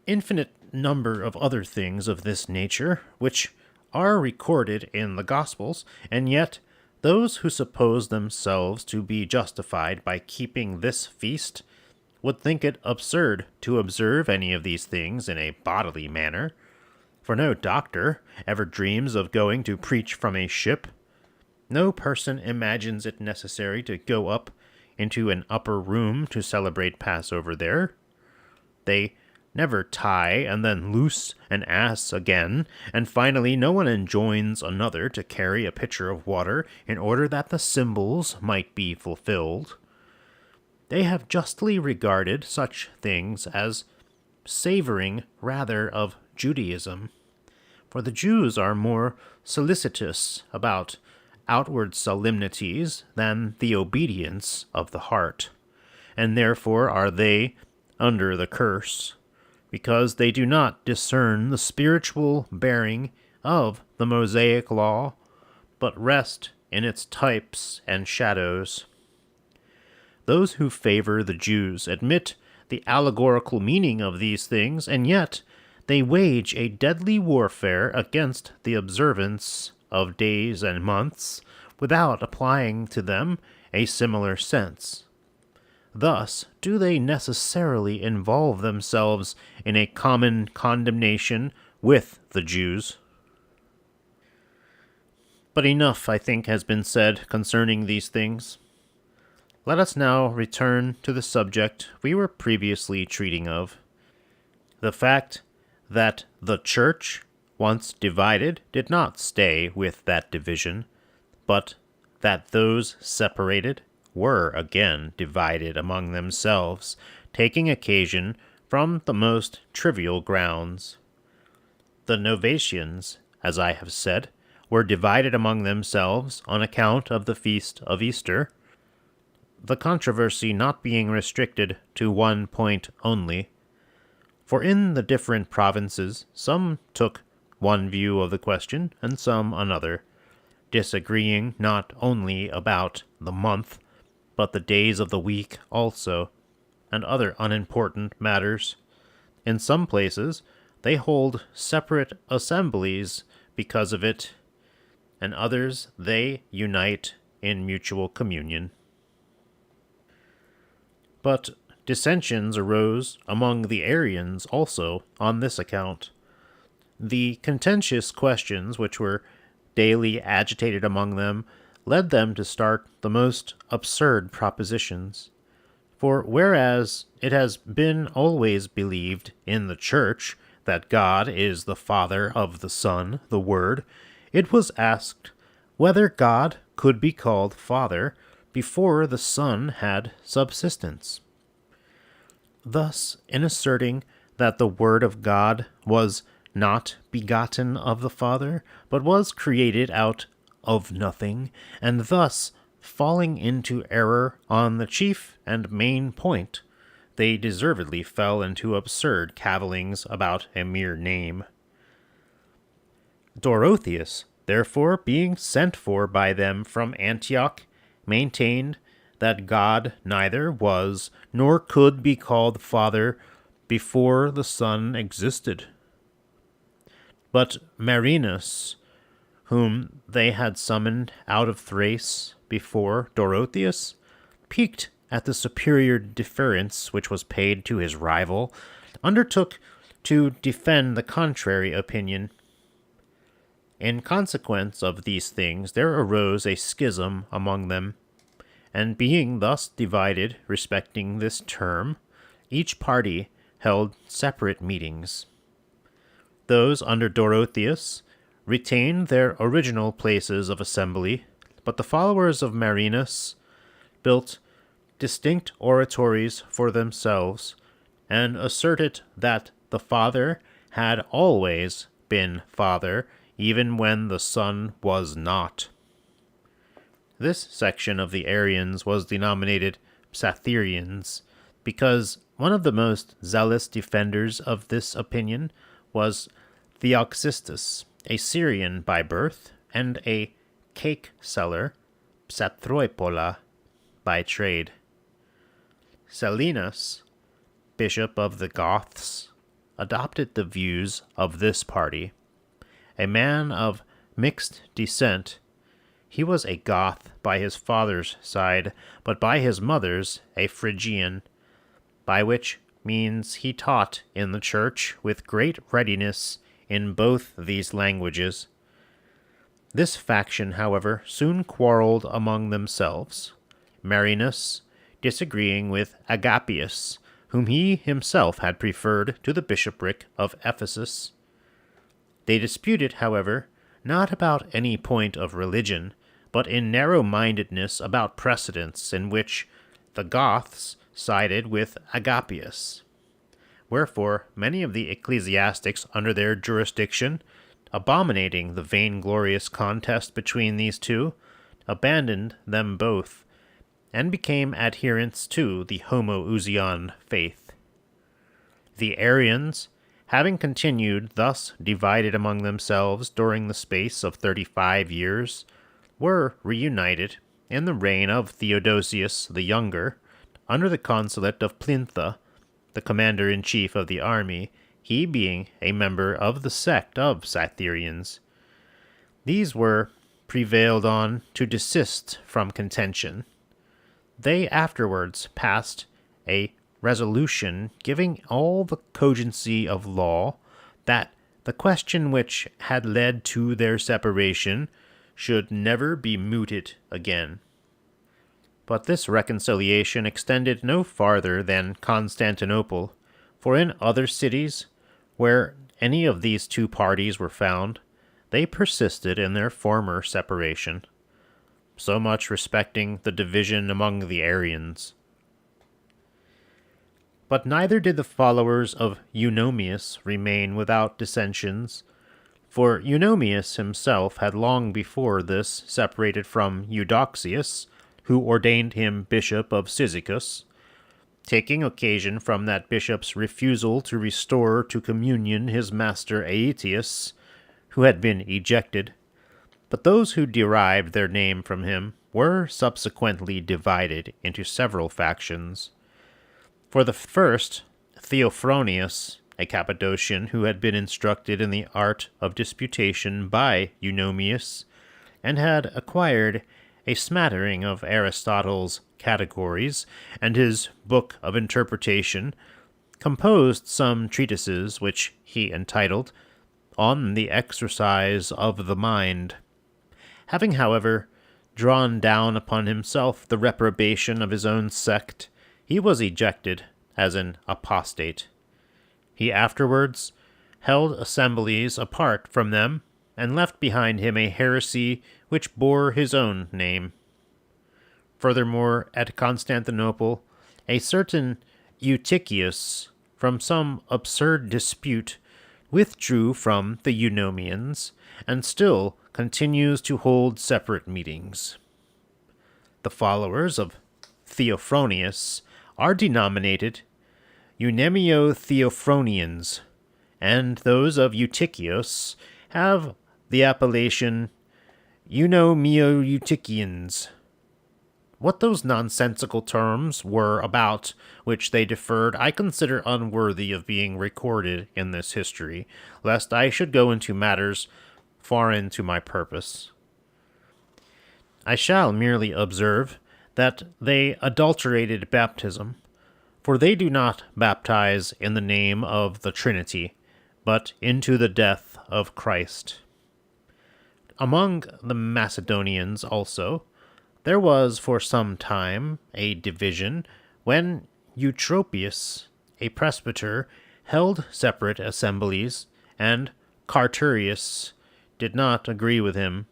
infinite number of other things of this nature, which are recorded in the Gospels, and yet those who suppose themselves to be justified by keeping this feast would think it absurd to observe any of these things in a bodily manner, for no doctor ever dreams of going to preach from a ship. No person imagines it necessary to go up into an upper room to celebrate Passover there. They never tie and then loose an ass again, and finally no one enjoins another to carry a pitcher of water in order that the symbols might be fulfilled. They have justly regarded such things as savoring rather of Judaism, for the Jews are more solicitous about outward solemnities than the obedience of the heart, and therefore are they under the curse, because they do not discern the spiritual bearing of the Mosaic law, but rest in its types and shadows. Those who favor the Jews admit the allegorical meaning of these things, and yet they wage a deadly warfare against the observance of days and months without applying to them a similar sense. Thus do they necessarily involve themselves in a common condemnation with the Jews. But enough, I think, has been said concerning these things. Let us now return to the subject we were previously treating of. The fact that the Church, once divided, did not stay with that division, but that those separated were again divided among themselves, taking occasion from the most trivial grounds. The Novatians, as I have said, were divided among themselves on account of the feast of Easter, the controversy not being restricted to one point only. For in the different provinces some took one view of the question and some another, disagreeing not only about the month, but the days of the week also, and other unimportant matters. In some places they hold separate assemblies because of it, and others they unite in mutual communion. But dissensions arose among the Arians also on this account. The contentious questions which were daily agitated among them led them to start the most absurd propositions. For whereas it has been always believed in the Church that God is the Father of the Son, the Word, it was asked whether God could be called Father before the Son had subsistence. Thus, in asserting that the Word of God was not begotten of the Father, but was created out of nothing, and thus falling into error on the chief and main point, they deservedly fell into absurd cavillings about a mere name. Dorotheus, therefore, being sent for by them from Antioch, maintained that God neither was nor could be called Father before the Son existed. But Marinus, whom they had summoned out of Thrace before Dorotheus, piqued at the superior deference which was paid to his rival, undertook to defend the contrary opinion. In consequence of these things there arose a schism among them, and being thus divided respecting this term, each party held separate meetings. Those under Dorotheus retained their original places of assembly, but the followers of Marinus built distinct oratories for themselves, and asserted that the Father had always been Father, even when the Son was not. This section of the Arians was denominated Psatherians, because one of the most zealous defenders of this opinion was Theoxistus, a Syrian by birth, and a cake seller, Psathroipola, by trade. Selinus, bishop of the Goths, adopted the views of this party. A man of mixed descent, he was a Goth by his father's side, but by his mother's a Phrygian, by which means he taught in the church with great readiness in both these languages. This faction, however, soon quarreled among themselves, Marinus disagreeing with Agapius, whom he himself had preferred to the bishopric of Ephesus. They disputed, however, not about any point of religion, but in narrow-mindedness about precedents, in which the Goths sided with Agapius. Wherefore many of the ecclesiastics under their jurisdiction, abominating the vainglorious contest between these two, abandoned them both, and became adherents to the Homoousian faith. The Arians, having continued thus divided among themselves during the space of 35 years, were reunited in the reign of Theodosius the Younger, under the consulate of Plintha, the commander-in-chief of the army, he being a member of the sect of Psatherians. These were prevailed on to desist from contention. They afterwards passed a resolution giving all the cogency of law that the question which had led to their separation should never be mooted again. But this reconciliation extended no farther than Constantinople, for in other cities, where any of these two parties were found, they persisted in their former separation. So much respecting the division among the Arians. But neither did the followers of Eunomius remain without dissensions, for Eunomius himself had long before this separated from Eudoxius, who ordained him bishop of Cyzicus, taking occasion from that bishop's refusal to restore to communion his master Aetius, who had been ejected. But those who derived their name from him were subsequently divided into several factions. For the first, Theophronius, a Cappadocian who had been instructed in the art of disputation by Eunomius, and had acquired a smattering of Aristotle's categories and his book of interpretation, composed some treatises which he entitled On the Exercise of the Mind. Having, however, drawn down upon himself the reprobation of his own sect, he was ejected as an apostate. He afterwards held assemblies apart from them, and left behind him a heresy which bore his own name. Furthermore, at Constantinople, a certain Eutychius, from some absurd dispute, withdrew from the Eunomians, and still continues to hold separate meetings. The followers of Theophronius are denominated Eunemio-Theophronians, and those of Eutychius have the appellation Eunomio-Eutychians. what those nonsensical terms were about which they differed I consider unworthy of being recorded in this history, lest I should go into matters foreign to my purpose. I shall merely observe that they adulterated baptism, for they do not baptize in the name of the Trinity, but into the death of Christ. Among the Macedonians also, there was for some time a division when Eutropius, a presbyter, held separate assemblies, and Carturius did not agree with him.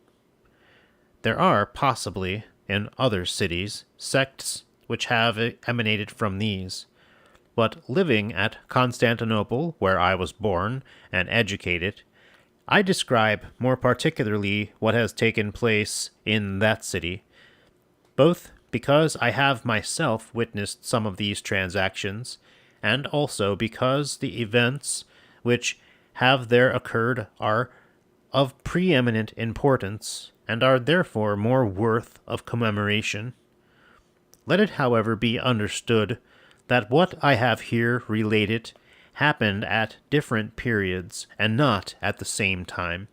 There are possibly, in other cities, sects which have emanated from these, but living at Constantinople, where I was born and educated, I describe more particularly what has taken place in that city, both because I have myself witnessed some of these transactions, and also because the events which have there occurred are of preeminent importance, and are therefore more worth of commemoration. Let it, however, be understood that what I have here related happened at different periods, and not at the same time.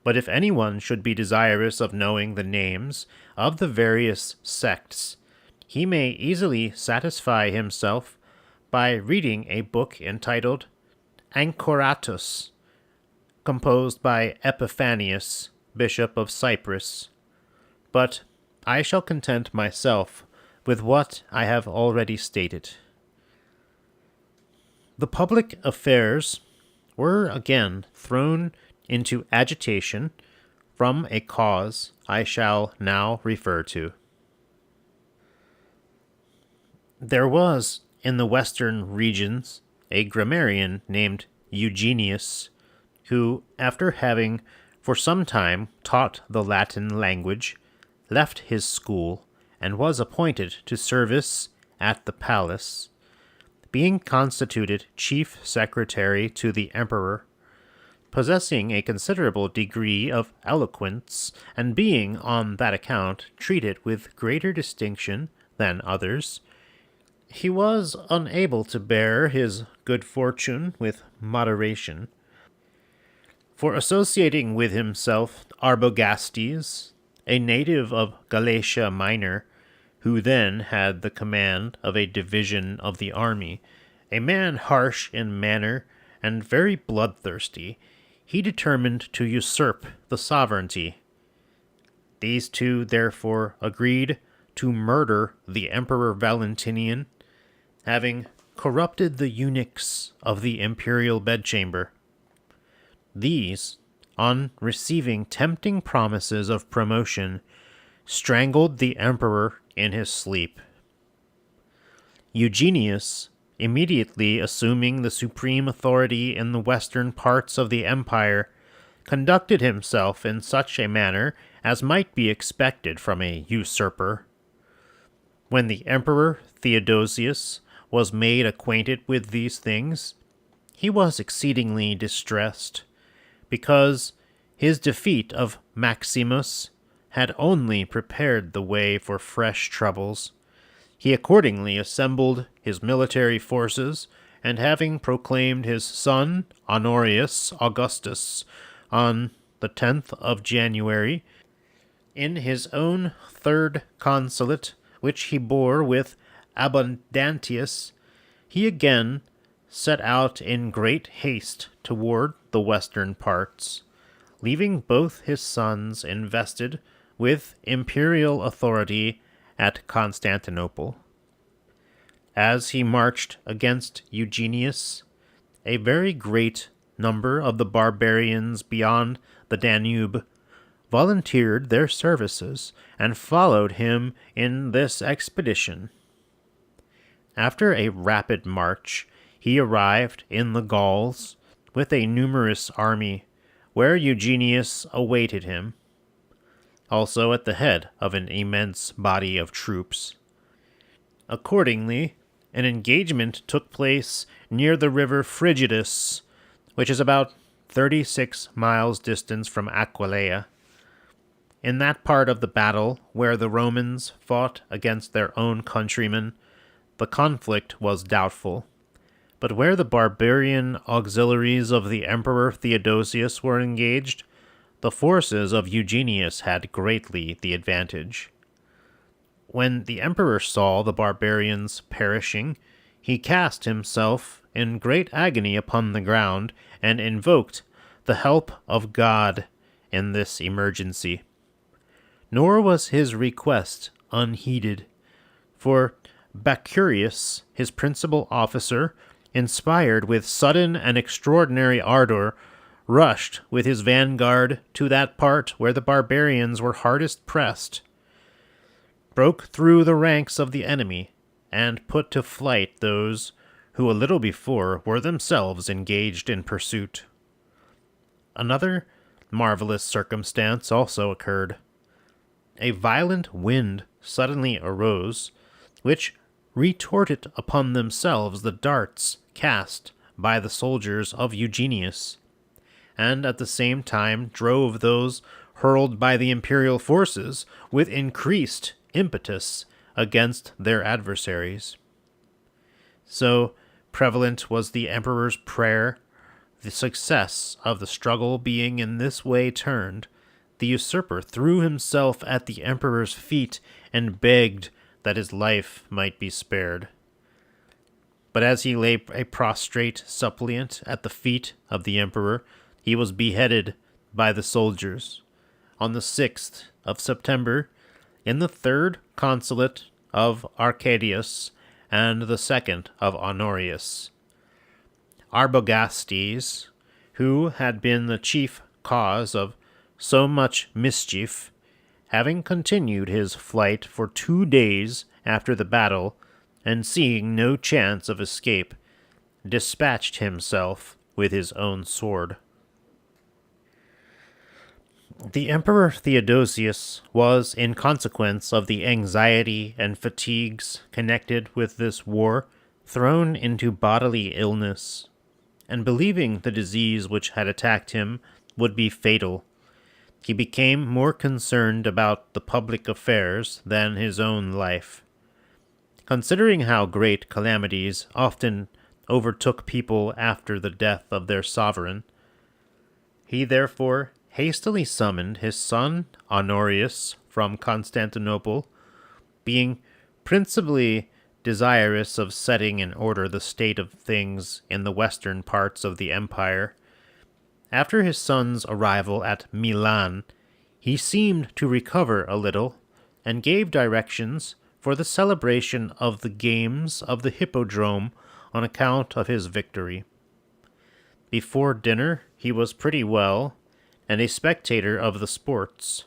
But if anyone should be desirous of knowing the names of the various sects, he may easily satisfy himself by reading a book entitled Anchoratus, composed by Epiphanius, Bishop of Cyprus. But I shall content myself with what I have already stated. The public affairs were again thrown into agitation from a cause I shall now refer to. There was in the western regions a grammarian named Eugenius, who, after having for some time taught the Latin language, left his school and was appointed to service at the palace, being constituted chief secretary to the emperor, possessing a considerable degree of eloquence, and being on that account treated with greater distinction than others. He was unable to bear his good fortune with moderation, for associating with himself Arbogastes, a native of Galatia Minor, who then had the command of a division of the army, a man harsh in manner and very bloodthirsty, he determined to usurp the sovereignty. These two therefore agreed to murder the Emperor Valentinian, having corrupted the eunuchs of the imperial bedchamber. These, on receiving tempting promises of promotion, strangled the emperor in his sleep. Eugenius, immediately assuming the supreme authority in the western parts of the empire, conducted himself in such a manner as might be expected from a usurper. When the Emperor Theodosius was made acquainted with these things, he was exceedingly distressed, because his defeat of Maximus had only prepared the way for fresh troubles. He accordingly assembled his military forces, and having proclaimed his son Honorius Augustus on the 10th of January, in his own third consulate, which he bore with Abundantius, he again set out in great haste toward the western parts, leaving both his sons invested with imperial authority at Constantinople. As he marched against Eugenius, a very great number of the barbarians beyond the Danube volunteered their services and followed him in this expedition. After a rapid march, he arrived in the Gauls with a numerous army, where Eugenius awaited him, also at the head of an immense body of troops. Accordingly, an engagement took place near the river Frigidus, which is about 36 miles distant from Aquileia. In that part of the battle where the Romans fought against their own countrymen, the conflict was doubtful. But where the barbarian auxiliaries of the Emperor Theodosius were engaged, the forces of Eugenius had greatly the advantage. When the emperor saw the barbarians perishing, he cast himself in great agony upon the ground and invoked the help of God in this emergency. Nor was his request unheeded, for Bacurius, his principal officer, inspired with sudden and extraordinary ardor, rushed with his vanguard to that part where the barbarians were hardest pressed, broke through the ranks of the enemy, and put to flight those who a little before were themselves engaged in pursuit. Another marvelous circumstance also occurred. A violent wind suddenly arose, which retorted upon themselves the darts cast by the soldiers of Eugenius, and at the same time drove those hurled by the imperial forces with increased impetus against their adversaries. So prevalent was the emperor's prayer, the success of the struggle being in this way turned, the usurper threw himself at the emperor's feet and begged that his life might be spared. But as he lay a prostrate suppliant at the feet of the emperor, he was beheaded by the soldiers on the 6th of September in the 3rd consulate of Arcadius and the 2nd of Honorius. Arbogastes, who had been the chief cause of so much mischief, having continued his flight for 2 days after the battle, and seeing no chance of escape, dispatched himself with his own sword. The Emperor Theodosius was, in consequence of the anxiety and fatigues connected with this war, thrown into bodily illness, and believing the disease which had attacked him would be fatal, he became more concerned about the public affairs than his own life. Considering how great calamities often overtook people after the death of their sovereign, he therefore hastily summoned his son Honorius from Constantinople, being principally desirous of setting in order the state of things in the western parts of the empire. After his son's arrival at Milan, he seemed to recover a little, and gave directions for the celebration of the games of the Hippodrome on account of his victory. Before dinner he was pretty well, and a spectator of the sports.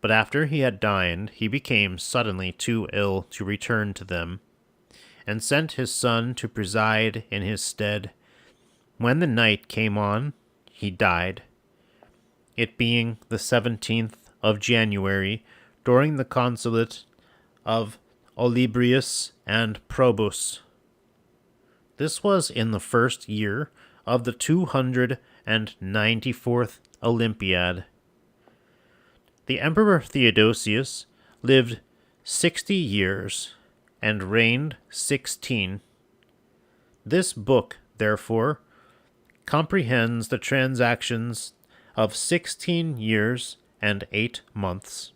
But after he had dined, he became suddenly too ill to return to them, and sent his son to preside in his stead. When the night came on, he died, it being the 17th of January, during the consulate of Olybrius and Probus. This was in the first year of the 294th Olympiad. The Emperor Theodosius lived 60 years and reigned 16. This book, therefore, comprehends the transactions of 16 years and 8 months.